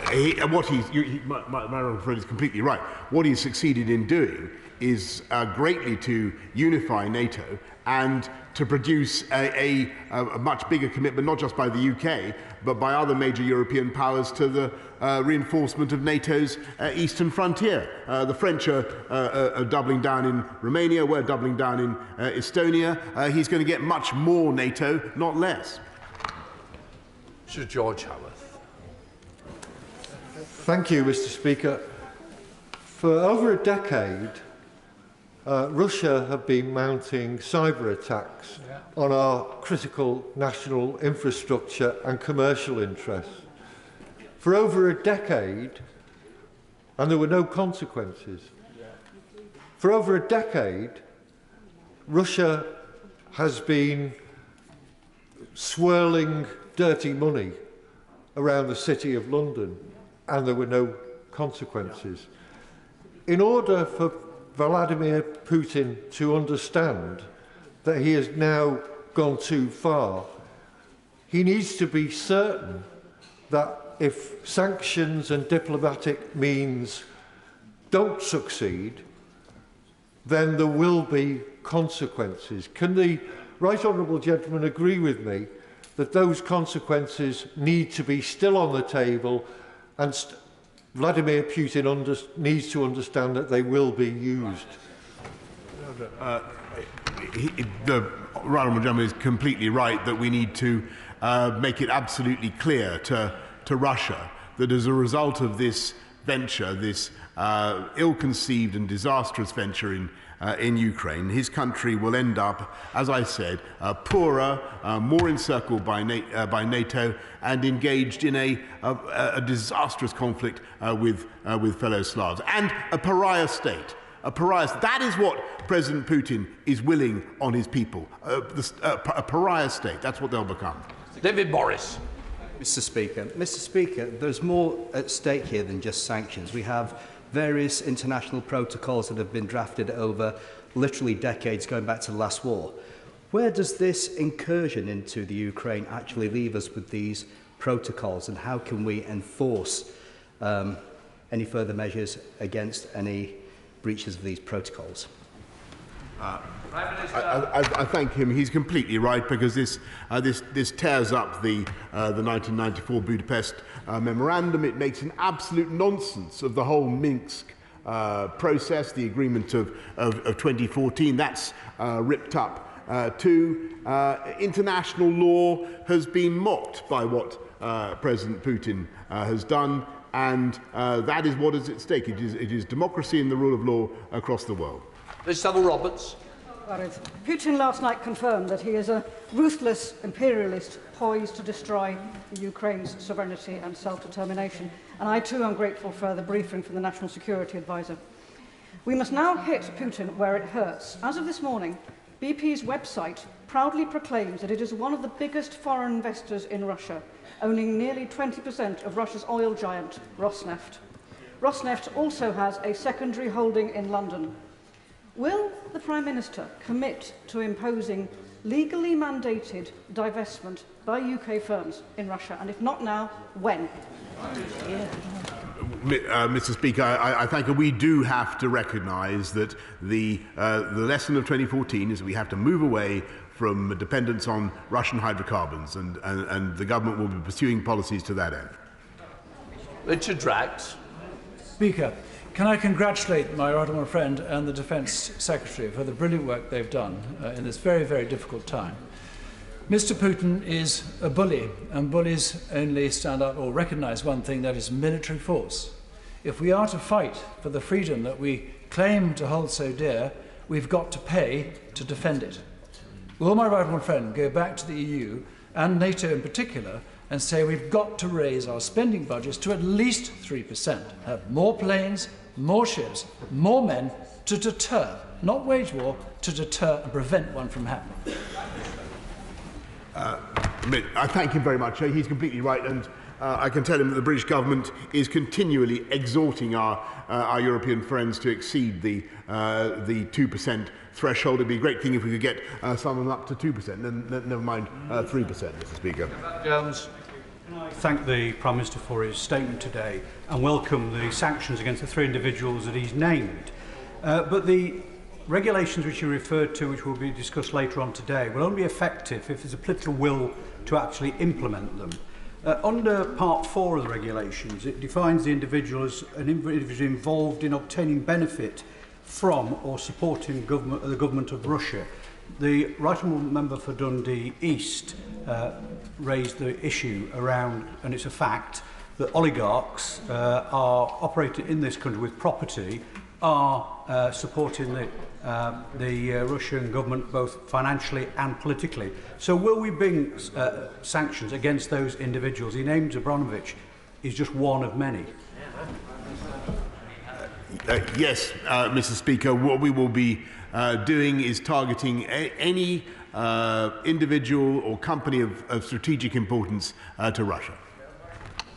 My honourable friend is completely right. What he's succeeded in doing is greatly to unify NATO and to produce a much bigger commitment, not just by the UK, but by other major European powers to the reinforcement of NATO's eastern frontier. The French are doubling down in Romania, we're doubling down in Estonia. He's going to get much more NATO, not less. Sir George Howarth. Thank you, Mr. Speaker. For over a decade, Russia have been mounting cyber attacks on our critical national infrastructure and commercial interests. For over a decade, and there were no consequences. For over a decade, Russia has been swirling dirty money around the City of London, and there were no consequences. In order for Vladimir Putin to understand that he has now gone too far, he needs to be certain that if sanctions and diplomatic means don't succeed, then there will be consequences. Can the right honourable gentleman agree with me that those consequences need to be still on the table, and Vladimir Putin needs to understand that they will be used? The right honourable gentleman is completely right that we need to make it absolutely clear to Russia that as a result of this venture, this ill-conceived and disastrous venture in Ukraine, his country will end up, as I said, poorer, more encircled by NATO, and engaged in a disastrous conflict with fellow Slavs, and a pariah state. That is what President Putin is willing on his people. A pariah state. That's what they'll become. David Boris. Mr. Speaker, there's more at stake here than just sanctions. We have various international protocols that have been drafted over literally decades, going back to the last war. Where does this incursion into the Ukraine actually leave us with these protocols, and how can we enforce any further measures against any breaches of these protocols? I thank him. He's completely right, because this tears up the 1994 Budapest memorandum. It makes an absolute nonsense of the whole Minsk process, the agreement of 2014. That's ripped up too. International law has been mocked by what President Putin has done. and that is what is at stake. It is democracy and the rule of law across the world. Ms. Savile-Roberts. Putin last night confirmed that he is a ruthless imperialist poised to destroy Ukraine's sovereignty and self-determination. And I too am grateful for the briefing from the National Security Advisor. We must now hit Putin where it hurts. As of this morning, BP's website proudly proclaims that it is one of the biggest foreign investors in Russia, owning nearly 20% of Russia's oil giant, Rosneft. Rosneft also has a secondary holding in London. Will the Prime Minister commit to imposing legally mandated divestment by UK firms in Russia? And if not now, when? Mr. Speaker, I think we do have to recognise that the lesson of 2014 is that we have to move away from dependence on Russian hydrocarbons, and the government will be pursuing policies to that end. Richard Drax. Speaker, can I congratulate my right honourable friend and the Defence Secretary for the brilliant work they've done in this very, very difficult time. Mr. Putin is a bully, and bullies only stand out or recognise one thing, that is military force. If we are to fight for the freedom that we claim to hold so dear, we've got to pay to defend it. Will my right honourable friend go back to the EU and NATO in particular and say we've got to raise our spending budgets to at least 3%, have more planes, more ships, more men to deter, not wage war, to deter and prevent one from happening? I thank him very much. He's completely right, and I can tell him that the British government is continually exhorting our European friends to exceed the 2% threshold. It'd be a great thing if we could get some of them up to 2%, never mind 3%, Mr. Speaker. Jones. I thank the Prime Minister for his statement today and welcome the sanctions against the 3 individuals that he's named. But the regulations which you referred to, which will be discussed later on today, will only be effective if there's a political will to actually implement them. Under Part 4 of the regulations, it defines the individual as an individual involved in obtaining benefit from or supporting the government of Russia. The Right Honourable Member for Dundee East raised the issue around, and it's a fact, that oligarchs are operating in this country with property, are supporting the Russian government both financially and politically. So will we bring sanctions against those individuals? He names Abramovich is just one of many. Yes, Mr. Speaker, what we will be doing is targeting any individual or company of strategic importance to Russia.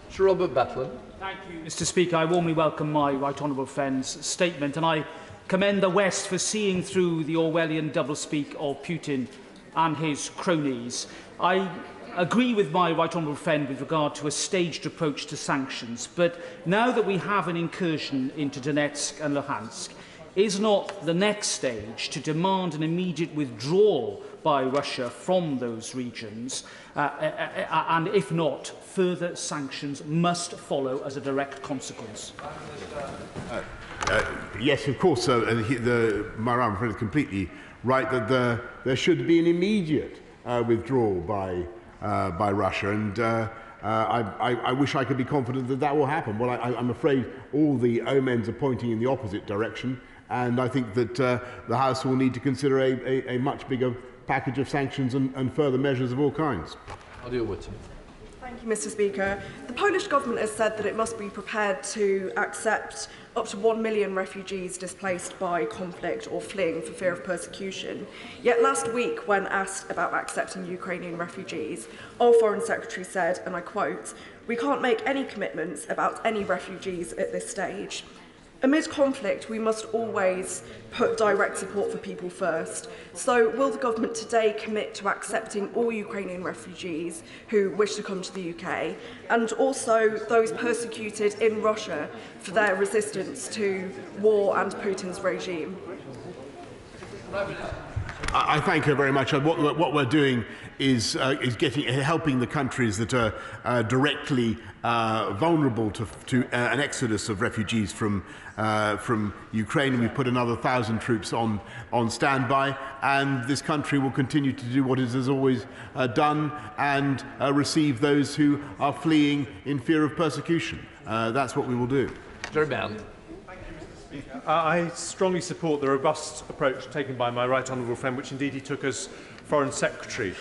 Sir Robert Batland. Thank you, Mr. Speaker. I warmly welcome my right honourable friend's statement, and I commend the West for seeing through the Orwellian doublespeak of Putin and his cronies. I agree with my right honourable friend with regard to a staged approach to sanctions, but now that we have an incursion into Donetsk and Luhansk, is not the next stage to demand an immediate withdrawal by Russia from those regions, and if not, further sanctions must follow as a direct consequence? Yes, of course, my right friend is completely right that there should be an immediate withdrawal by Russia, and I wish I could be confident that that will happen. Well, I'm afraid all the omens are pointing in the opposite direction, and I think that the House will need to consider a much bigger package of sanctions and further measures of all kinds. I'll deal with it. Thank you, Mr. Speaker. The Polish government has said that it must be prepared to accept up to 1 million refugees displaced by conflict or fleeing for fear of persecution. Yet last week, when asked about accepting Ukrainian refugees, our Foreign Secretary said, and I quote, "We can't make any commitments about any refugees at this stage." Amid conflict, we must always put direct support for people first. So will the government today commit to accepting all Ukrainian refugees who wish to come to the UK, and also those persecuted in Russia for their resistance to war and Putin's regime? I thank her very much. What we're doing is helping the countries that are directly vulnerable to an exodus of refugees from Ukraine. We've put another 1,000 troops on standby, and this country will continue to do what it has always done and receive those who are fleeing in fear of persecution. that's what we will do. Jerry Brown. I strongly support the robust approach taken by my right honourable friend, which indeed he took as Foreign Secretary.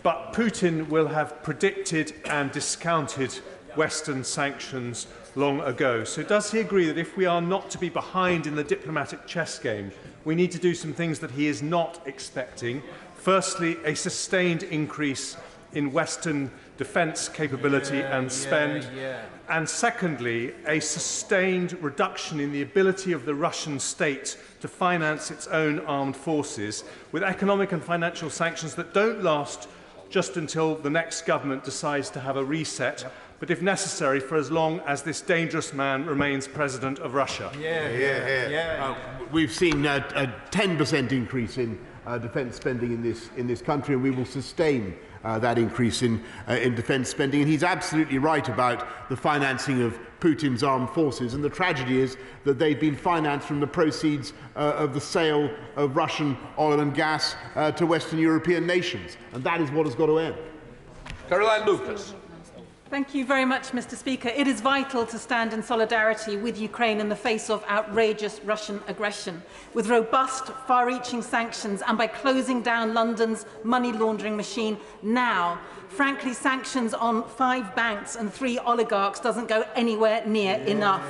But Putin will have predicted and discounted Western sanctions long ago. So does he agree that if we are not to be behind in the diplomatic chess game, we need to do some things that he is not expecting? Firstly, a sustained increase in Western defence capability and spend. And secondly, a sustained reduction in the ability of the Russian state to finance its own armed forces with economic and financial sanctions that don't last just until the next government decides to have a reset, but if necessary for as long as this dangerous man remains president of Russia. We've seen a 10% increase in defence spending in this country, and we will sustain that increase in defence spending. And he's absolutely right about the financing of Putin's armed forces. And the tragedy is that they've been financed from the proceeds of the sale of Russian oil and gas to Western European nations. And that is what has got to end. Caroline Lucas. Thank you very much, Mr. Speaker. It is vital to stand in solidarity with Ukraine in the face of outrageous Russian aggression, with robust, far-reaching sanctions and by closing down London's money laundering machine now. Frankly, sanctions on 5 banks and 3 oligarchs doesn't go anywhere near enough.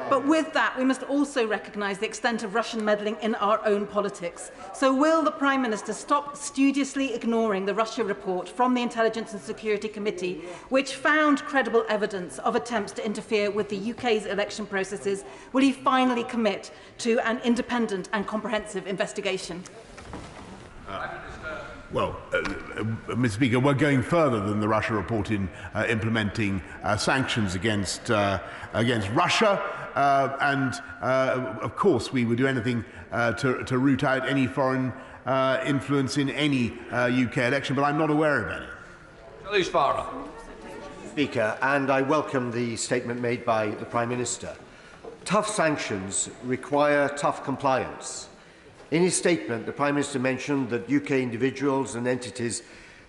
But with that, we must also recognise the extent of Russian meddling in our own politics. So will the Prime Minister stop studiously ignoring the Russia report from the Intelligence and Security Committee, which found credible evidence of attempts to interfere with the UK's election processes? Will he finally commit to an independent and comprehensive investigation? Mr. Speaker, we're going further than the Russia report in implementing sanctions against Russia, and of course we would do anything to root out any foreign influence in any UK election, but I'm not aware of any. Speaker, and I welcome the statement made by the Prime Minister. Tough sanctions require tough compliance. In his statement, the Prime Minister mentioned that UK individuals and entities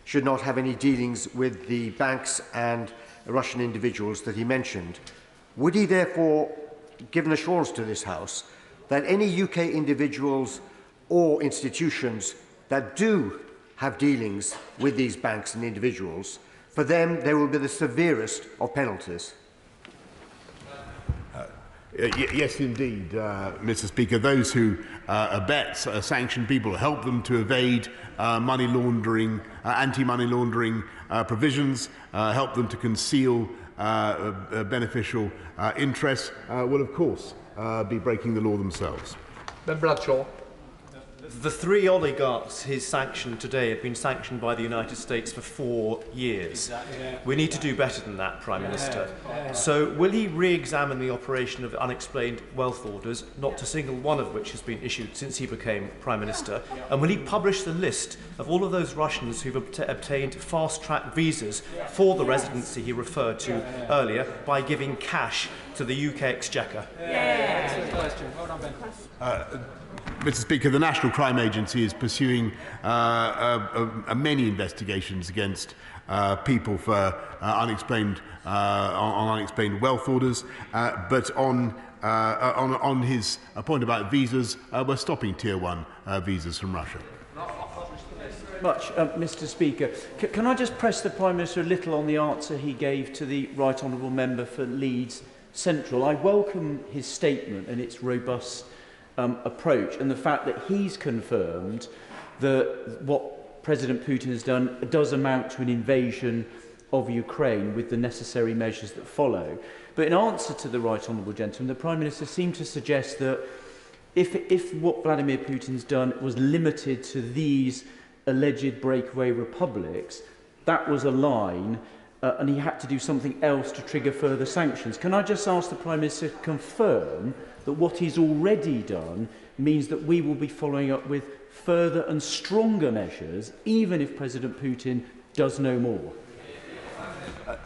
should not have any dealings with the banks and Russian individuals that he mentioned. Would he therefore give an assurance to this House that any UK individuals or institutions that do have dealings with these banks and individuals, for them there will be the severest of penalties? Yes, indeed, Mr. Speaker. Those who abet sanctioned people, help them to evade money laundering, anti-money laundering provisions, help them to conceal beneficial interests, will, of course, be breaking the law themselves. Ben Bradshaw. The 3 oligarchs he's sanctioned today have been sanctioned by the United States for 4 years. We need to do better than that, Prime Minister. So will he re-examine the operation of unexplained wealth orders, not a single one of which has been issued since he became Prime Minister? And will he publish the list of all of those Russians who've obtained fast-track visas for the residency he referred to earlier by giving cash to the UK Exchequer? Excellent question. Well done, Ben. Mr. Speaker, the National Crime Agency is pursuing many investigations against people for unexplained wealth orders, but on his point about visas, we're stopping Tier 1 visas from Russia. Mr. Speaker. Can I just press the Prime Minister a little on the answer he gave to the Right Honourable Member for Leeds Central? I welcome his statement and its robust approach, and the fact that he's confirmed that what President Putin has done does amount to an invasion of Ukraine with the necessary measures that follow. But in answer to the Right Honourable Gentleman, the Prime Minister seemed to suggest that if what Vladimir Putin's done was limited to these alleged breakaway republics, that was a line and he had to do something else to trigger further sanctions. Can I just ask the Prime Minister to confirm that what he's already done means that we will be following up with further and stronger measures, even if President Putin does no more?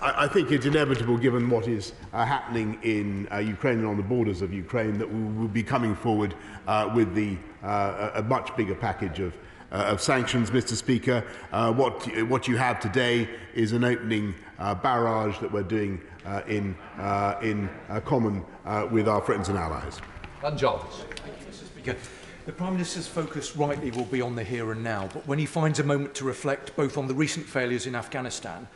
I think it's inevitable, given what is happening in Ukraine and on the borders of Ukraine, that we will be coming forward with a much bigger package of sanctions, Mr. Speaker. What you have today is an opening barrage that we're doing in common with our friends and allies. And Jarvis. Mr. Speaker, the Prime Minister's focus rightly will be on the here and now, but when he finds a moment to reflect both on the recent failures in Afghanistan,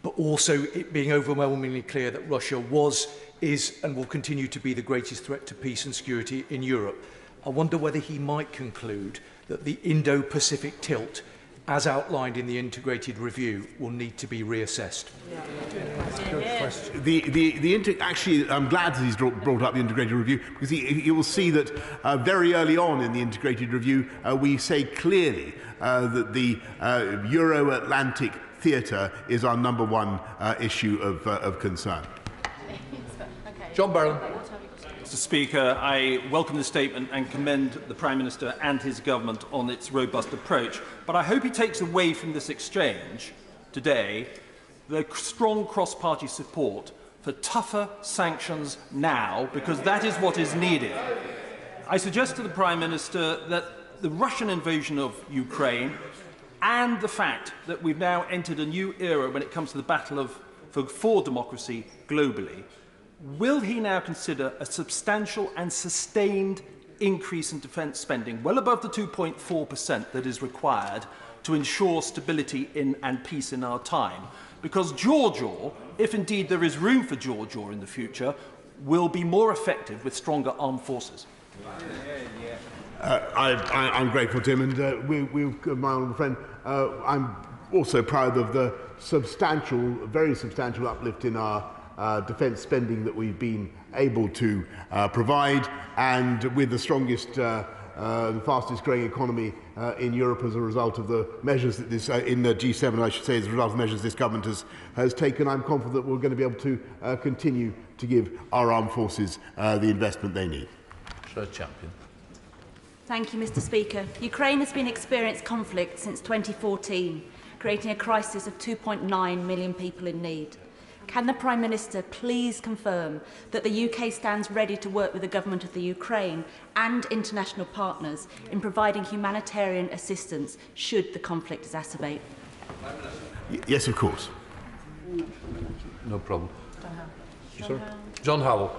but also it being overwhelmingly clear that Russia was, is and will continue to be the greatest threat to peace and security in Europe, I wonder whether he might conclude that the Indo-Pacific tilt, as outlined in the integrated review, will need to be reassessed. Good question. Actually, I'm glad that he's brought up the integrated review, because you will see that very early on in the integrated review, we say clearly that the Euro-Atlantic theatre is our #1 issue of concern. John Barron. Mr. Speaker, I welcome the statement and commend the Prime Minister and his government on its robust approach, but I hope he takes away from this exchange today the strong cross-party support for tougher sanctions now, because that is what is needed. I suggest to the Prime Minister that the Russian invasion of Ukraine and the fact that we've now entered a new era when it comes to the battle for democracy globally, will he now consider a substantial and sustained increase in defence spending, well above the 2.4% that is required to ensure stability and peace in our time? Because Georgia, if indeed there is room for Georgia in the future, will be more effective with stronger armed forces. I'm grateful, Tim, and my honourable friend, I'm also proud of the very substantial uplift in our defence spending that we've been able to provide, and with the strongest and fastest growing economy in Europe as a result of the measures that this, in the G7, I should say, as a result of the measures this government has taken, I'm confident that we're going to be able to continue to give our armed forces the investment they need. Sir Champion. Thank you, Mr. Speaker. Ukraine has been experiencing conflict since 2014, creating a crisis of 2.9 million people in need. Can the Prime Minister please confirm that the UK stands ready to work with the government of the Ukraine and international partners in providing humanitarian assistance should the conflict exacerbate? Yes, of course. No problem. John Howell.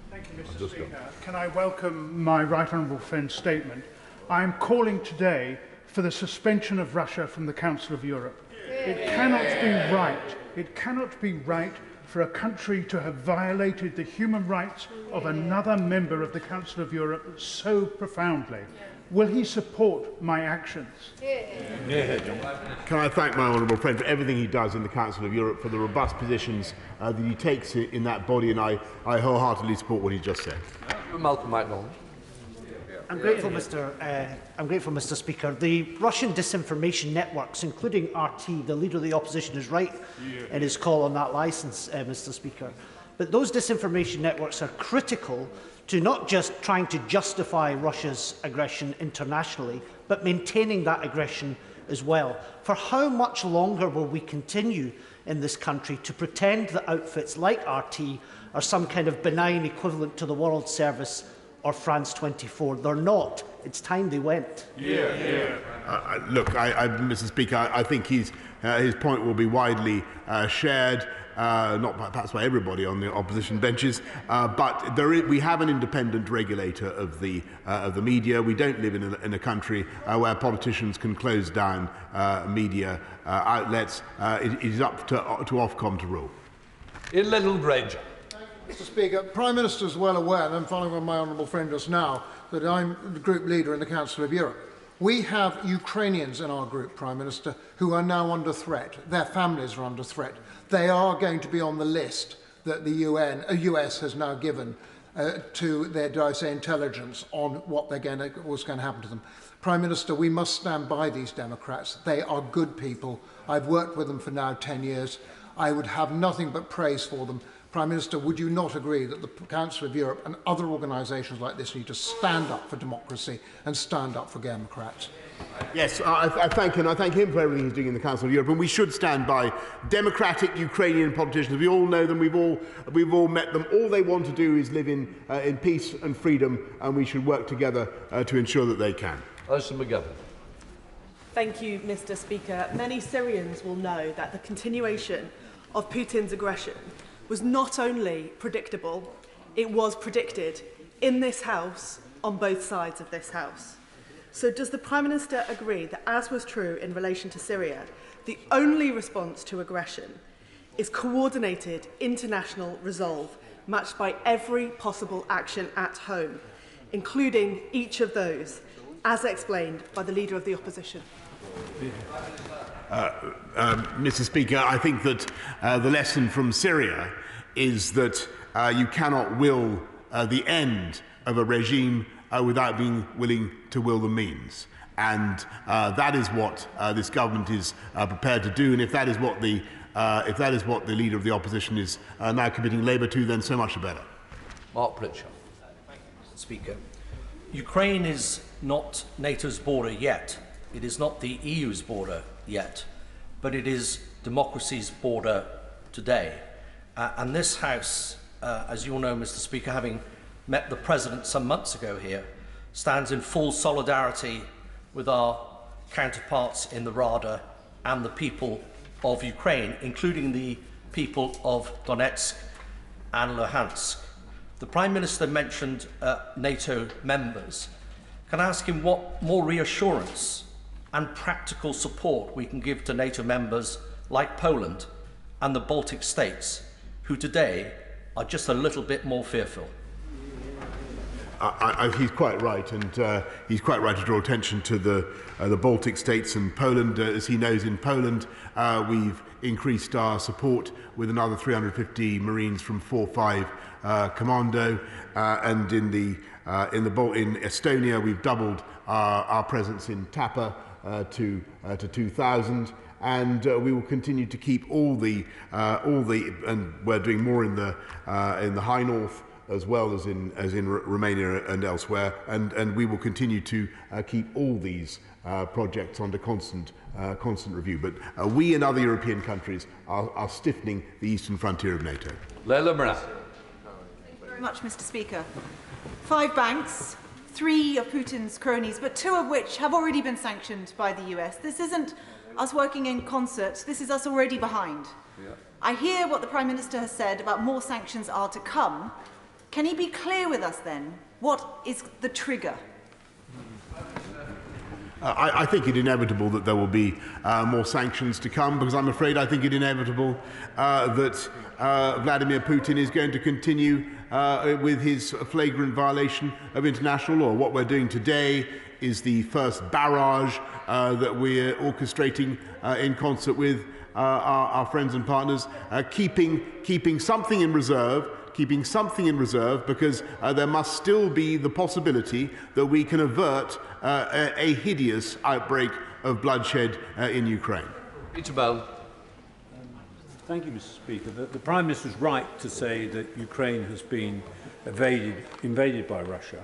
Thank you, Mr. Speaker. Can I welcome my right honourable friend's statement? I am calling today for the suspension of Russia from the Council of Europe. It cannot be right. It cannot be right for a country to have violated the human rights of another member of the Council of Europe so profoundly. Will he support my actions? Can I thank my honourable friend for everything he does in the Council of Europe, for the robust positions that he takes in that body, and I wholeheartedly support what he just said. Malcolm MacDonald. I'm grateful, Mr. Speaker. The Russian disinformation networks, including RT, the leader of the opposition, is right in his call on that licence, Mr. Speaker. But those disinformation networks are critical to not just trying to justify Russia's aggression internationally, but maintaining that aggression as well. For how much longer will we continue in this country to pretend that outfits like RT are some kind of benign equivalent to the World Service or France 24? They're not. It's time they went. Look, Mr. Speaker, I think his point will be widely shared, not perhaps by everybody on the opposition benches, but we have an independent regulator of the media. We don't live in a country where politicians can close down media outlets. It is up to Ofcom to rule. In Little Granger. Mr. Speaker, Prime Minister is well aware, and I'm following on my honourable friend just now, that I'm the group leader in the Council of Europe. We have Ukrainians in our group, Prime Minister, who are now under threat. Their families are under threat. They are going to be on the list that the US has now given to their, dare I say, intelligence on what's going to happen to them. Prime Minister, we must stand by these Democrats. They are good people. I've worked with them for now 10 years. I would have nothing but praise for them. Prime Minister, would you not agree that the Council of Europe and other organisations like this need to stand up for democracy and stand up for Democrats? Yes, I thank him. I thank him for everything he's doing in the Council of Europe, and we should stand by democratic Ukrainian politicians. We all know them. We've all met them. All they want to do is live in peace and freedom, and we should work together to ensure that they can. Alison McGovern. Thank you, Mr. Speaker. Many Syrians will know that the continuation of Putin's aggression was not only predictable, it was predicted in this House, on both sides of this House. So does the Prime Minister agree that, as was true in relation to Syria, the only response to aggression is coordinated international resolve, matched by every possible action at home, including each of those, as explained by the Leader of the Opposition? Mr. Speaker, I think that the lesson from Syria is that you cannot will the end of a regime without being willing to will the means. And that is what this government is prepared to do. And if that is what the Leader of the Opposition is now committing Labour to, then so much the better. Mark Pritchard. Thank you, Mr. Speaker. Ukraine is not NATO's border yet. It is not the EU's border yet, but it is democracy's border today. And this House, as you all know, Mr. Speaker, having met the President some months ago here, stands in full solidarity with our counterparts in the Rada and the people of Ukraine, including the people of Donetsk and Luhansk. The Prime Minister mentioned NATO members. Can I ask him what more reassurance and practical support we can give to NATO members like Poland and the Baltic states, who today are just a little bit more fearful? He's quite right, and he's quite right to draw attention to the Baltic states and Poland. As he knows, in Poland, we've increased our support with another 350 Marines from 4-5 Commando, and in Estonia, we've doubled our presence in Tapa to 2,000. And we will continue to keep all the, and we're doing more in the High North as well as in Romania and elsewhere, and we will continue to keep all these projects under constant review. But we and other European countries are stiffening the eastern frontier of NATO. Leila Moran. Thank you very much, Mr. Speaker. 5 banks, 3 of Putin's cronies, but 2 of which have already been sanctioned by the US. This isn't us working in concert. This is us already behind. Yeah. I hear what the Prime Minister has said about more sanctions are to come. Can he be clear with us then? What is the trigger? I think it inevitable that there will be more sanctions to come, because I'm afraid I think it inevitable that Vladimir Putin is going to continue with his flagrant violation of international law. What we're doing today is the first barrage that we're orchestrating in concert with our friends and partners, keeping something in reserve, because there must still be the possibility that we can avert a hideous outbreak of bloodshed in Ukraine. Peter Bell. Thank you, Mr. Speaker. The Prime Minister is right to say that Ukraine has been invaded by Russia.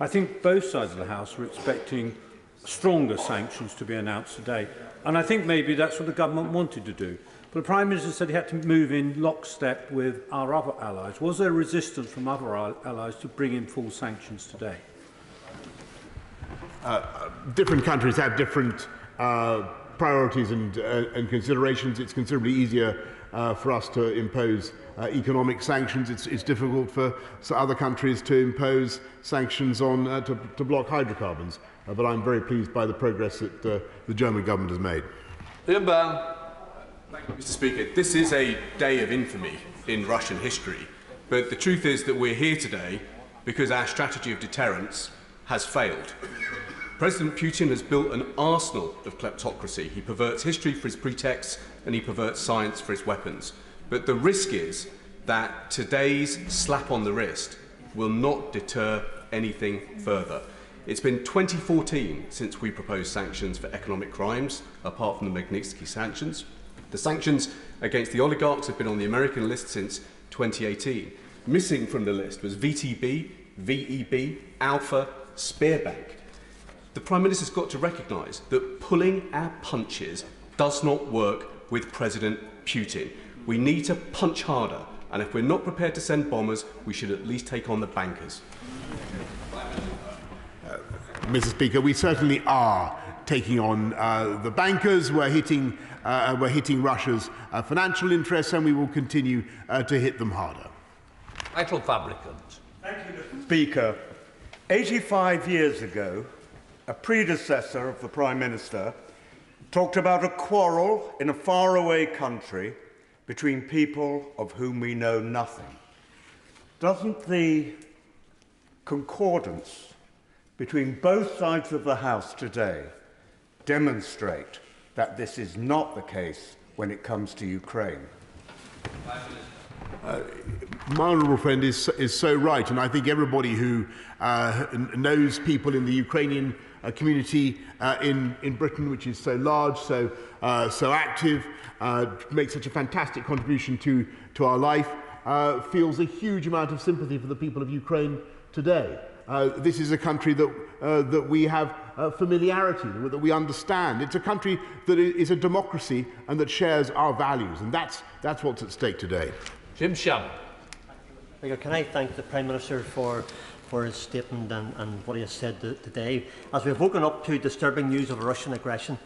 I think both sides of the House were expecting stronger sanctions to be announced today, and I think maybe that's what the government wanted to do. But the Prime Minister said he had to move in lockstep with our other allies. Was there resistance from other allies to bring in full sanctions today? Different countries have different priorities and considerations. It's considerably easier for us to impose economic sanctions. It's difficult for other countries to impose sanctions on to block hydrocarbons. But I'm very pleased by the progress that the German government has made. Ian Brown. Thank you, Mr. Speaker. This is a day of infamy in Russian history, but the truth is that we're here today because our strategy of deterrence has failed. President Putin has built an arsenal of kleptocracy. He perverts history for his pretexts and he perverts science for his weapons. But the risk is that today's slap on the wrist will not deter anything further. It's been 2014 since we proposed sanctions for economic crimes, apart from the Magnitsky sanctions. The sanctions against the oligarchs have been on the American list since 2018. Missing from the list was VTB, VEB, Alpha, Spearbank. The Prime Minister's got to recognise that pulling our punches does not work with President Putin. We need to punch harder, and if we're not prepared to send bombers, we should at least take on the bankers. Mr. Speaker, we certainly are taking on the bankers. We're hitting Russia's financial interests, and we will continue to hit them harder. Vital fabricants. Thank you, Mr. Speaker. 85 years ago, a predecessor of the Prime Minister talked about a quarrel in a faraway country between people of whom we know nothing. Doesn't the concordance between both sides of the House today demonstrate that this is not the case when it comes to Ukraine? My honourable friend is so right, and I think everybody who knows people in the Ukrainian community in Britain, which is so large, so active, makes such a fantastic contribution to our life, feels a huge amount of sympathy for the people of Ukraine today. This is a country that we have familiarity, that we understand. It's a country that is a democracy and that shares our values, and that's what's at stake today. Jim Sham. Can I thank the Prime Minister for his statement and what he has said today? As we've woken up to disturbing news of Russian aggression,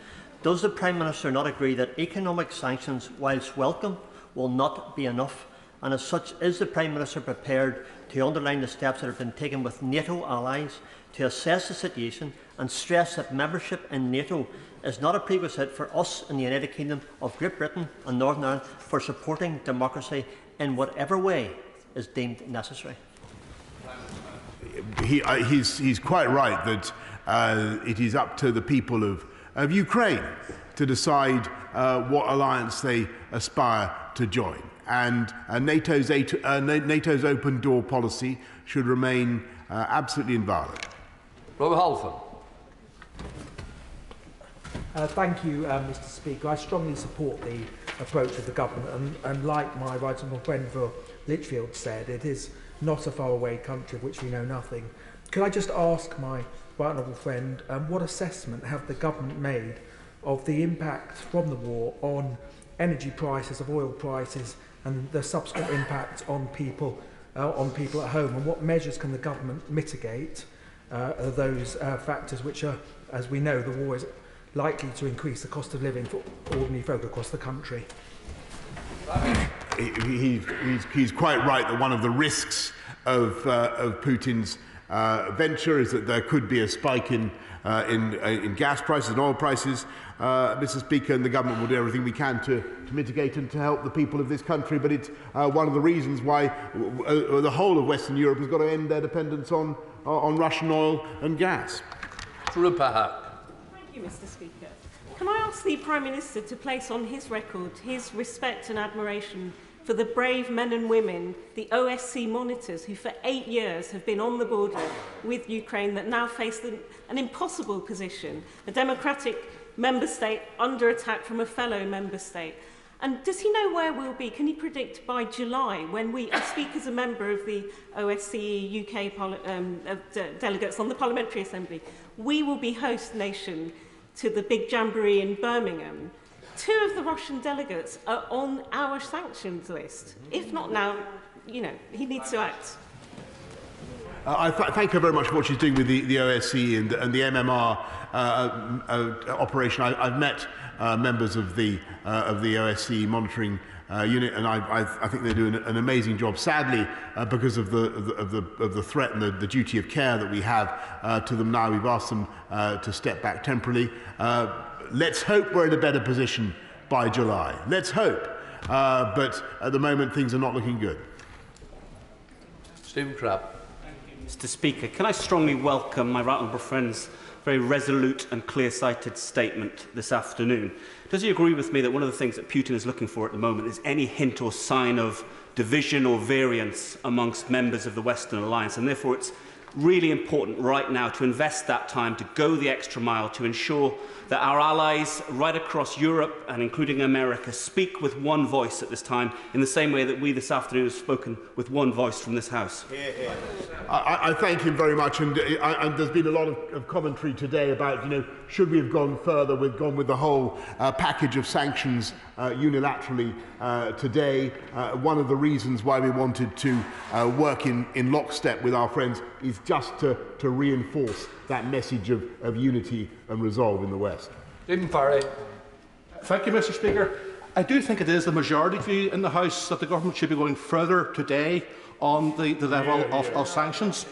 does the Prime Minister not agree that economic sanctions, whilst welcome, will not be enough? And as such, is the Prime Minister prepared to underline the steps that have been taken with NATO allies to assess the situation and stress that membership in NATO is not a prerequisite for us in the United Kingdom of Great Britain and Northern Ireland for supporting democracy in whatever way is deemed necessary? He's quite right that it is up to the people of Ukraine to decide what alliance they aspire to join. And NATO's open door policy should remain absolutely inviolate. Robert Halford. Thank you, Mr. Speaker. I strongly support the approach of the government, and like my right honourable friend for Lichfield said, it is not a faraway country of which we know nothing. Could I just ask my right honourable friend, what assessment have the government made of the impact from the war on energy prices, of oil prices, and the subsequent impact on people at home, and what measures can the government mitigate those factors which are, as we know, the war is likely to increase the cost of living for ordinary folk across the country? He's quite right that one of the risks of Putin's venture is that there could be a spike in gas prices and oil prices. Mr. Speaker, and the government will do everything we can to mitigate and to help the people of this country, but it's one of the reasons why the whole of Western Europe has got to end their dependence on Russian oil and gas. Thank you, Mr. Speaker. Can I ask the Prime Minister to place on his record his respect and admiration for the brave men and women, the OSCE monitors, who for 8 years have been on the border with Ukraine, that now face an impossible position, a democratic member state under attack from a fellow member state? And does he know where we'll be? Can he predict by July, when I speak as a member of the OSCE UK delegates on the Parliamentary Assembly, we will be host nation to the big jamboree in Birmingham? 2 of the Russian delegates are on our sanctions list. If not now, he needs to act. I thank her very much for what she's doing with the OSCE and the MMR operation. I've met members of the OSCE monitoring unit, and I think they're doing an amazing job. Sadly, because of the threat and the duty of care that we have to them now, we've asked them to step back temporarily. Let's hope we're in a better position by July. Let's hope. But at the moment, things are not looking good. Stephen Crabb. Mr. Speaker, can I strongly welcome my right honourable friend's very resolute and clear-sighted statement this afternoon. Does he agree with me that one of the things that Putin is looking for at the moment is any hint or sign of division or variance amongst members of the Western Alliance, and therefore it's really important right now to invest that time to go the extra mile to ensure that our allies right across Europe and including America speak with one voice at this time, in the same way that we this afternoon have spoken with one voice from this House? I thank him very much, and there's been a lot of commentary today about, should we have gone further, gone with the whole package of sanctions unilaterally today. One of the reasons why we wanted to work in lockstep with our friends is just to reinforce that message of unity and resolve in the West. Stephen Farry. Thank you, Mr. Speaker. I do think it is the majority view in the House that the government should be going further today on the level of sanctions.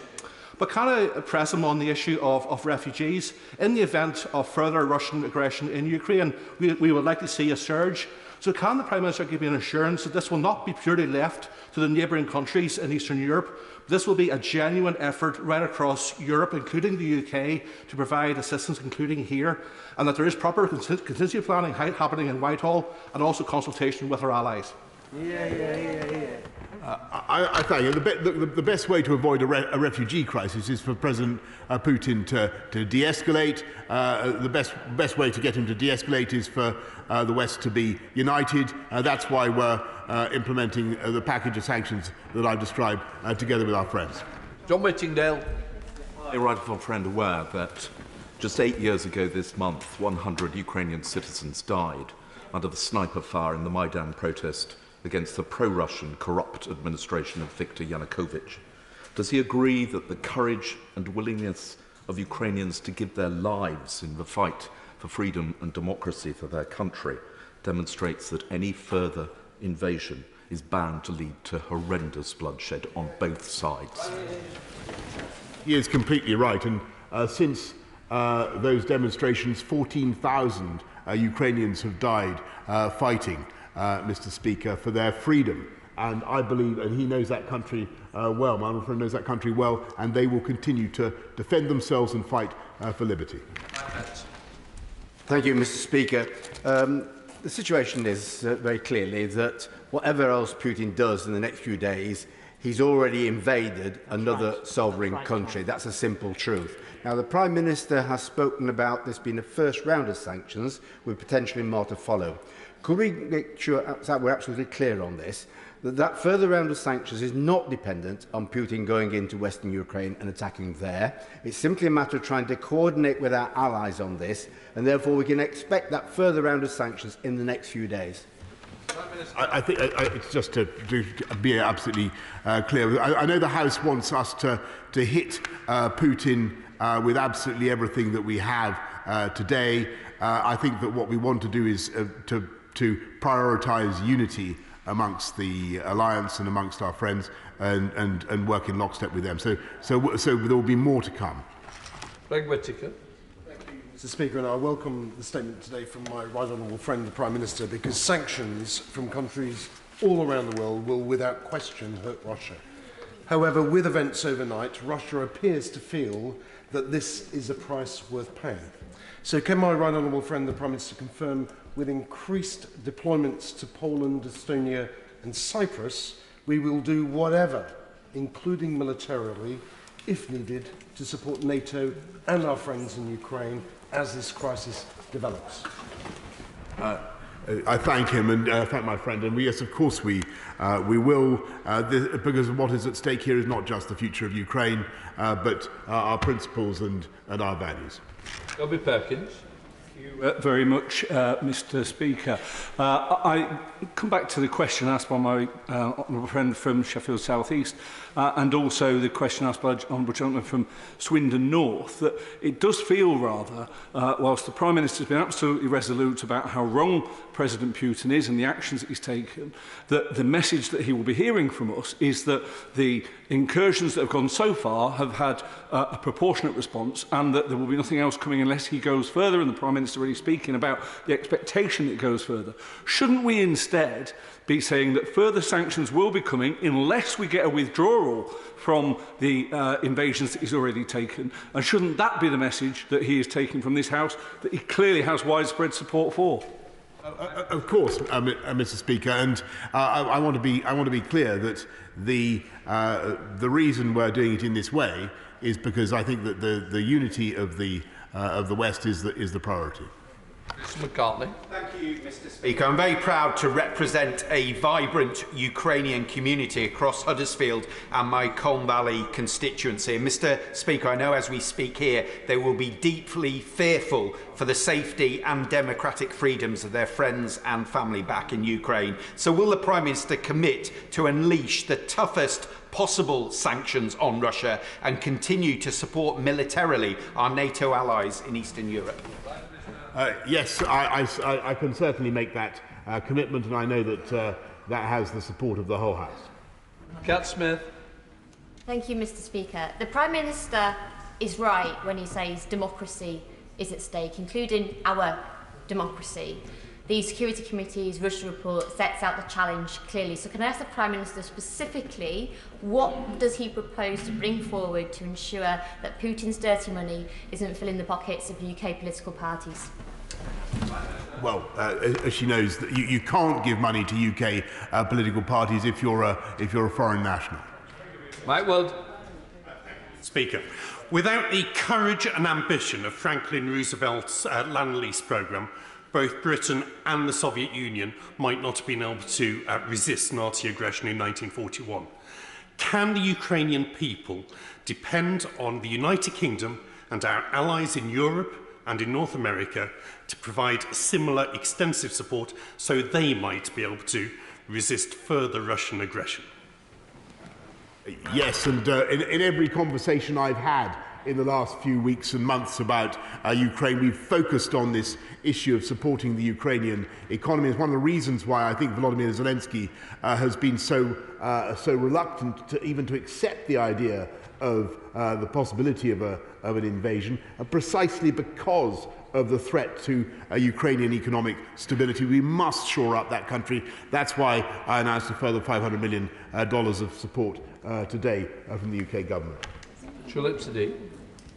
But can I press him on the issue of refugees? In the event of further Russian aggression in Ukraine, we will likely see a surge. So can the Prime Minister give me an assurance that this will not be purely left to the neighbouring countries in Eastern Europe? This will be a genuine effort right across Europe, including the UK, to provide assistance, including here, and that there is proper contingency planning happening in Whitehall and also consultation with our allies. I tell you, the best way to avoid a refugee crisis is for President Putin to de-escalate. The best way to get him to de-escalate is for the West to be united. That's why we're implementing the package of sanctions that I've described together with our friends. John Whittingdale. My rightful friend aware that just 8 years ago this month, 100 Ukrainian citizens died under the sniper fire in the Maidan protest against the pro-Russian corrupt administration of Viktor Yanukovych. Does he agree that the courage and willingness of Ukrainians to give their lives in the fight for freedom and democracy for their country demonstrates that any further invasion is bound to lead to horrendous bloodshed on both sides? He is completely right, and since those demonstrations, 14,000 Ukrainians have died fighting, Mr. Speaker, for their freedom. And I believe, and he knows that country well, my honourable friend knows that country well, and they will continue to defend themselves and fight for liberty. Thank you, Mr. Speaker. The situation is very clearly that whatever else Putin does in the next few days, he's already invaded another sovereign country. That's a simple truth. Now, the Prime Minister has spoken about this being a first round of sanctions, with potentially more to follow. Could we make sure that we're absolutely clear on this, that further round of sanctions is not dependent on Putin going into Western Ukraine and attacking there? It's simply a matter of trying to coordinate with our allies on this, and therefore we can expect that further round of sanctions in the next few days. I think it's just to be absolutely clear. I know the House wants us to hit Putin with absolutely everything that we have today. I think that what we want to do is to prioritise unity amongst the alliance and amongst our friends, and work in lockstep with them. So there will be more to come. Greg Whittaker. Mr. Speaker, and I welcome the statement today from my right honourable friend, the Prime Minister, because sanctions from countries all around the world will without question hurt Russia. However, with events overnight, Russia appears to feel that this is a price worth paying. So can my right honourable friend, the Prime Minister, confirm with increased deployments to Poland, Estonia and Cyprus, we will do whatever, including militarily, if needed, to support NATO and our friends in Ukraine as this crisis develops? I thank him and thank my friend, and yes, of course we will, because what is at stake here is not just the future of Ukraine, but our principles and our values. Robbie Perkins. Thank you very much, Mr. Speaker. I come back to the question asked by my honourable friend from Sheffield South East, and also the question asked by the honourable gentleman from Swindon North, that it does feel rather, whilst the Prime Minister has been absolutely resolute about how wrong President Putin is and the actions that he's taken, that the message that he will be hearing from us is that the incursions that have gone so far have had a proportionate response, and that there will be nothing else coming unless he goes further, and the Prime Minister really speaking about the expectation that it goes further. Shouldn't we instead be saying that further sanctions will be coming unless we get a withdrawal from the invasions that he's already taken? And shouldn't that be the message that he is taking from this House, that he clearly has widespread support for? Of course, Mr. Speaker, and I want to be clear that the reason we're doing it in this way is because I think that the unity of the West is the priority. Mr. McCartney. Thank you, Mr. Speaker. I'm very proud to represent a vibrant Ukrainian community across Huddersfield and my Colne Valley constituency. And Mr. Speaker, I know as we speak here, they will be deeply fearful for the safety and democratic freedoms of their friends and family back in Ukraine. So will the Prime Minister commit to unleash the toughest possible sanctions on Russia and continue to support militarily our NATO allies in Eastern Europe? Yes, I can certainly make that commitment, and I know that that has the support of the whole House. Cat Smith. Thank you, Mr. Speaker. The Prime Minister is right when he says democracy is at stake, including our democracy. The Security Committee's Russia report sets out the challenge clearly. So can I ask the Prime Minister specifically, what does he propose to bring forward to ensure that Putin's dirty money isn't filling the pockets of UK political parties? Well, as she knows, you can't give money to UK political parties if you're a foreign national. Mike Weld. Speaker, without the courage and ambition of Franklin Roosevelt's Land-Lease programme, both Britain and the Soviet Union might not have been able to resist Nazi aggression in 1941. Can the Ukrainian people depend on the United Kingdom and our allies in Europe and in North America to provide similar extensive support so they might be able to resist further Russian aggression? Yes, and in every conversation I've had in the last few weeks and months about Ukraine, we've focused on this issue of supporting the Ukrainian economy. It's one of the reasons why I think Volodymyr Zelensky has been so reluctant to even to accept the idea of the possibility of an invasion, precisely because of the threat to Ukrainian economic stability. We must shore up that country. That's why I announced a further $500 million of support today from the UK government.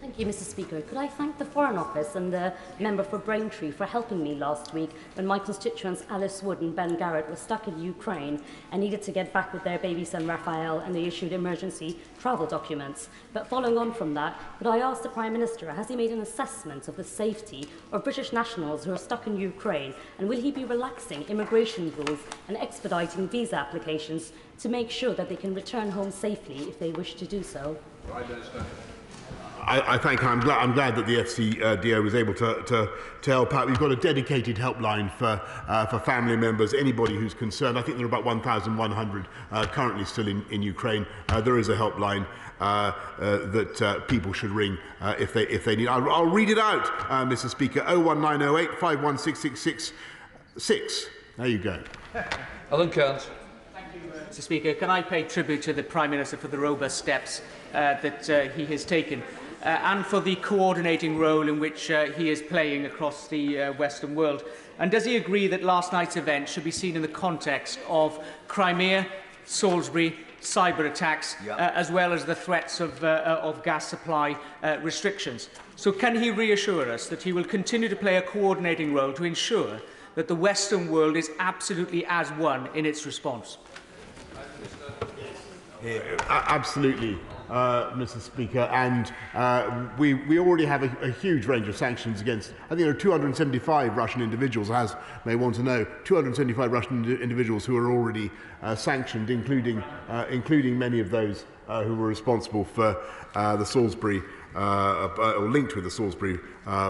Thank you, Mr. Speaker. Could I thank the Foreign Office and the member for Braintree for helping me last week when my constituents Alice Wood and Ben Garrett were stuck in Ukraine and needed to get back with their baby son Raphael, and they issued emergency travel documents. But following on from that, could I ask the Prime Minister, has he made an assessment of the safety of British nationals who are stuck in Ukraine, and will he be relaxing immigration rules and expediting visa applications to make sure that they can return home safely if they wish to do so? I thank her. I'm glad that the FCDO was able to help out. We've got a dedicated helpline for family members, anybody who's concerned. I think there are about 1,100 currently still in Ukraine. There is a helpline that people should ring if they need. I'll read it out, Mr. Speaker. 01908 51666. There you go. Alan Cairns. Mr. Speaker, can I pay tribute to the Prime Minister for the robust steps that he has taken and for the coordinating role in which he is playing across the Western world? And does he agree that last night's event should be seen in the context of Crimea, Salisbury, cyber attacks, as well as the threats of gas supply restrictions? So can he reassure us that he will continue to play a coordinating role to ensure that the Western world is absolutely as one in its response? Absolutely, Mr. Speaker, and we already have a huge range of sanctions against. I think there are 275 Russian individuals, as may want to know, 275 Russian individuals who are already sanctioned, including many of those who were responsible for the Salisbury or linked with the Salisbury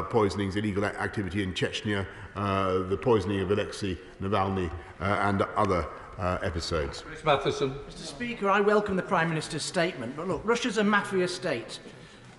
poisonings, illegal activity in Chechnya, the poisoning of Alexei Navalny, and other episodes. Matheson. Mr. Speaker, I welcome the Prime Minister's statement, but look, Russia's a mafia state.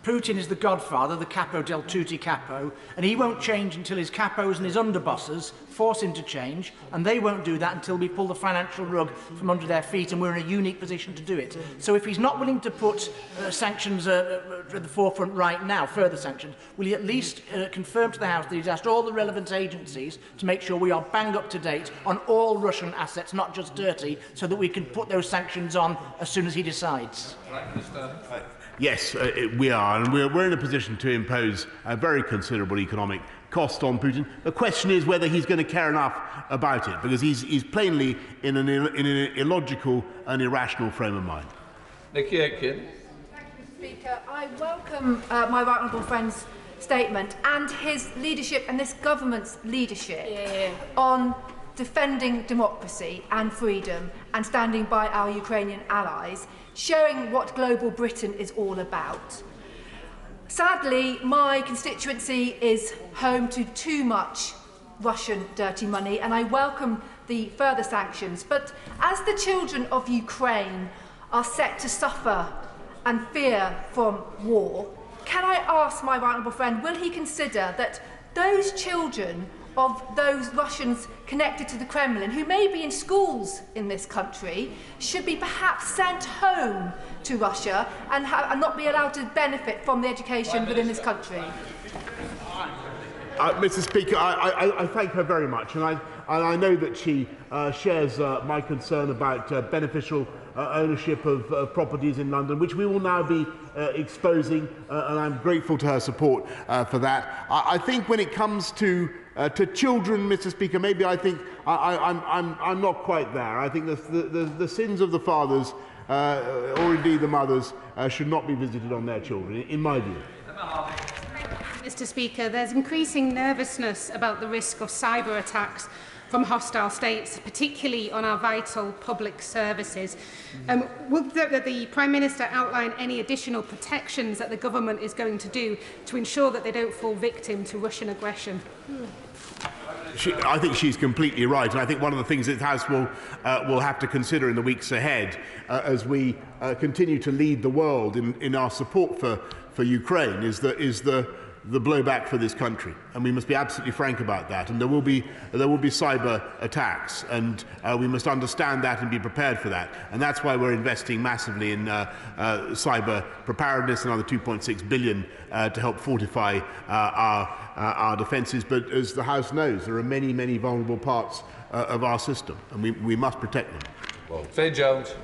Putin is the godfather, the capo del tutti capo, and he won't change until his capos and his underbosses force him to change, and they won't do that until we pull the financial rug from under their feet, and we're in a unique position to do it. So if he's not willing to put sanctions at the forefront right now, further sanctions, will he at least confirm to the House that he's asked all the relevant agencies to make sure we are bang up to date on all Russian assets, not just dirty, so that we can put those sanctions on as soon as he decides? Yes, we are, and we're in a position to impose a very considerable economic cost on Putin. The question is whether he's going to care enough about it, because he's plainly in an illogical and irrational frame of mind. Nicky Aitken. Thank you, Speaker. I welcome my right honourable friend's statement and his leadership and this government's leadership on defending democracy and freedom and standing by our Ukrainian allies, showing what global Britain is all about. Sadly, my constituency is home to too much Russian dirty money, and I welcome the further sanctions. But as the children of Ukraine are set to suffer and fear from war, can I ask my right honourable friend, will he consider that those children of those Russians connected to the Kremlin, who may be in schools in this country, should be perhaps sent home to Russia and not be allowed to benefit from the education within this country? Mr. Speaker, I thank her very much, and I know that she shares my concern about beneficial ownership of properties in London, which we will now be exposing, and I'm grateful to her support for that. I think when it comes to children, Mr. Speaker, maybe I think I'm not quite there. I think the sins of the fathers, or indeed the mothers, should not be visited on their children, in my view. Mr. Speaker, there's increasing nervousness about the risk of cyber attacks from hostile states, particularly on our vital public services. Will the Prime Minister outline any additional protections that the government is going to do to ensure that they don't fall victim to Russian aggression? I think she's completely right, and I think one of the things that the House will have to consider in the weeks ahead, as we continue to lead the world in our support for Ukraine, is the blowback for this country, and we must be absolutely frank about that. And there will be cyber attacks, and we must understand that and be prepared for that. And that's why we're investing massively in cyber preparedness, another 2.6 billion to help fortify our defences. But as the House knows, there are many, many vulnerable parts of our system, and we must protect them. Well, Faye Jones.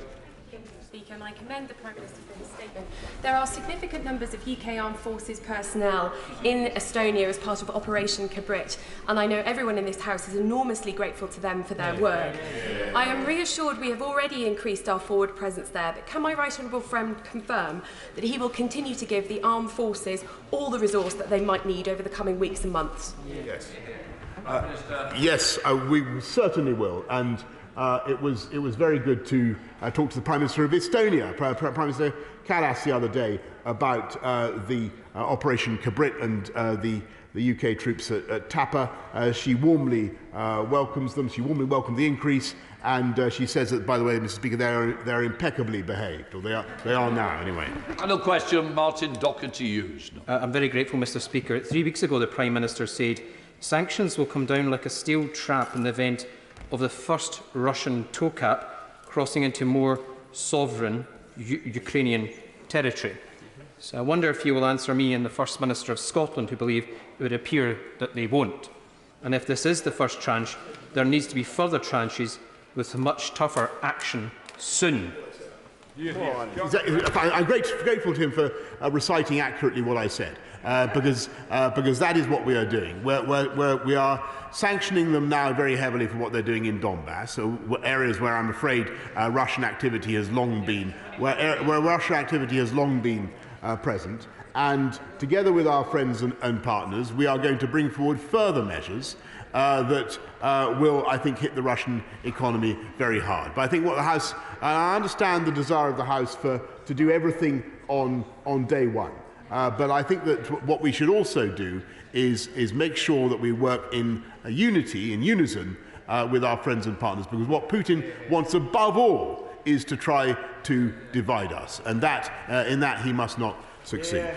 Speaker, and I commend the Prime Minister for his statement. There are significant numbers of UK Armed Forces personnel in Estonia as part of Operation Kabrit, and I know everyone in this House is enormously grateful to them for their work. I am reassured we have already increased our forward presence there, but can my right honourable friend confirm that he will continue to give the Armed Forces all the resource that they might need over the coming weeks and months? Yes. Yes, we certainly will. And it was very good to talk to the Prime Minister of Estonia, Prime Minister Kallas, the other day about the Operation Kabrit and the UK troops at Tapa. She warmly welcomes them. She warmly welcomed the increase, and she says that, by the way, Mr. Speaker, they're impeccably behaved, or they are now anyway. Final question, Martin Docherty-Hughes. I'm very grateful, Mr. Speaker. 3 weeks ago, the Prime Minister said sanctions will come down like a steel trap in the event of the first Russian tow cap crossing into more sovereign Ukrainian territory. So I wonder if you will answer me and the First Minister of Scotland, who believe it would appear that they won't. And if this is the first tranche, there needs to be further tranches with much tougher action soon. I'm grateful to him for reciting accurately what I said, because that is what we are doing. We are sanctioning them now very heavily for what they're doing in Donbass, so areas where I'm afraid Russian activity has long been, where Russian activity has long been present. And together with our friends and partners, we are going to bring forward further measures that will, I think, hit the Russian economy very hard. But I think what the House, I understand the desire of the House to do everything on day one. But I think that what we should also do is make sure that we work in unity, in unison, with our friends and partners, because what Putin wants above all is to try to divide us, and in that he must not succeed.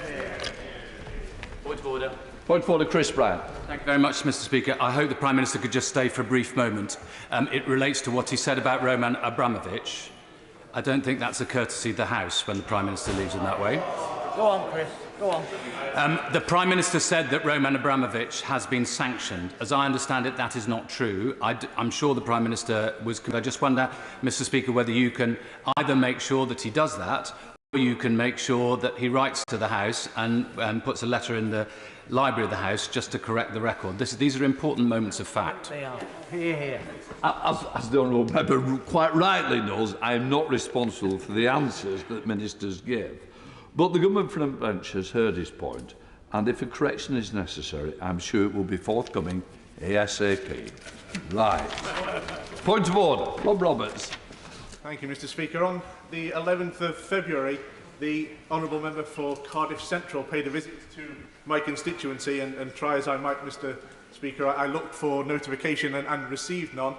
Point of order. Point of order, Chris Brown. Thank you very much, Mr. Speaker. I hope the Prime Minister could just stay for a brief moment. It relates to what he said about Roman Abramovich. I don't think that's a courtesy of the House when the Prime Minister leaves in that way. Go on, Chris. Go on. The Prime Minister said that Roman Abramovich has been sanctioned. As I understand it, that is not true. I'm sure the Prime Minister was... I just wonder, Mr. Speaker, whether you can either make sure that he does that, or you can make sure that he writes to the House and puts a letter in the library of the House just to correct the record. These are important moments of fact. They are. Hear, hear. As the honourable member quite rightly knows, I am not responsible for the answers that ministers give. But the government front bench has heard his point, and if a correction is necessary, I'm sure it will be forthcoming ASAP. Right. Point of order. Rob Roberts. Thank you, Mr. Speaker. On the 11th of February, the Honourable Member for Cardiff Central paid a visit to my constituency, and try as I might, Mr. Speaker, I looked for notification and received none.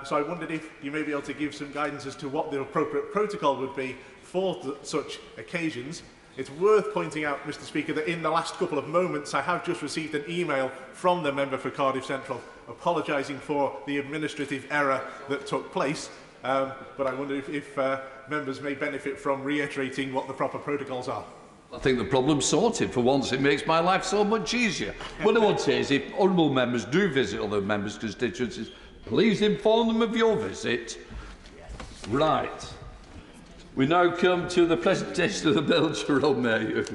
So I wondered if you may be able to give some guidance as to what the appropriate protocol would be for such occasions. It's worth pointing out, Mr. Speaker, that in the last couple of moments I have just received an email from the member for Cardiff Central apologising for the administrative error that took place. But I wonder if members may benefit from reiterating what the proper protocols are. I think the problem's sorted. For once, it makes my life so much easier. What I want to say is, if honourable members do visit other members' constituencies, please inform them of your visit. Right. We now come to the presentation of the bill. Jerome Mayhew.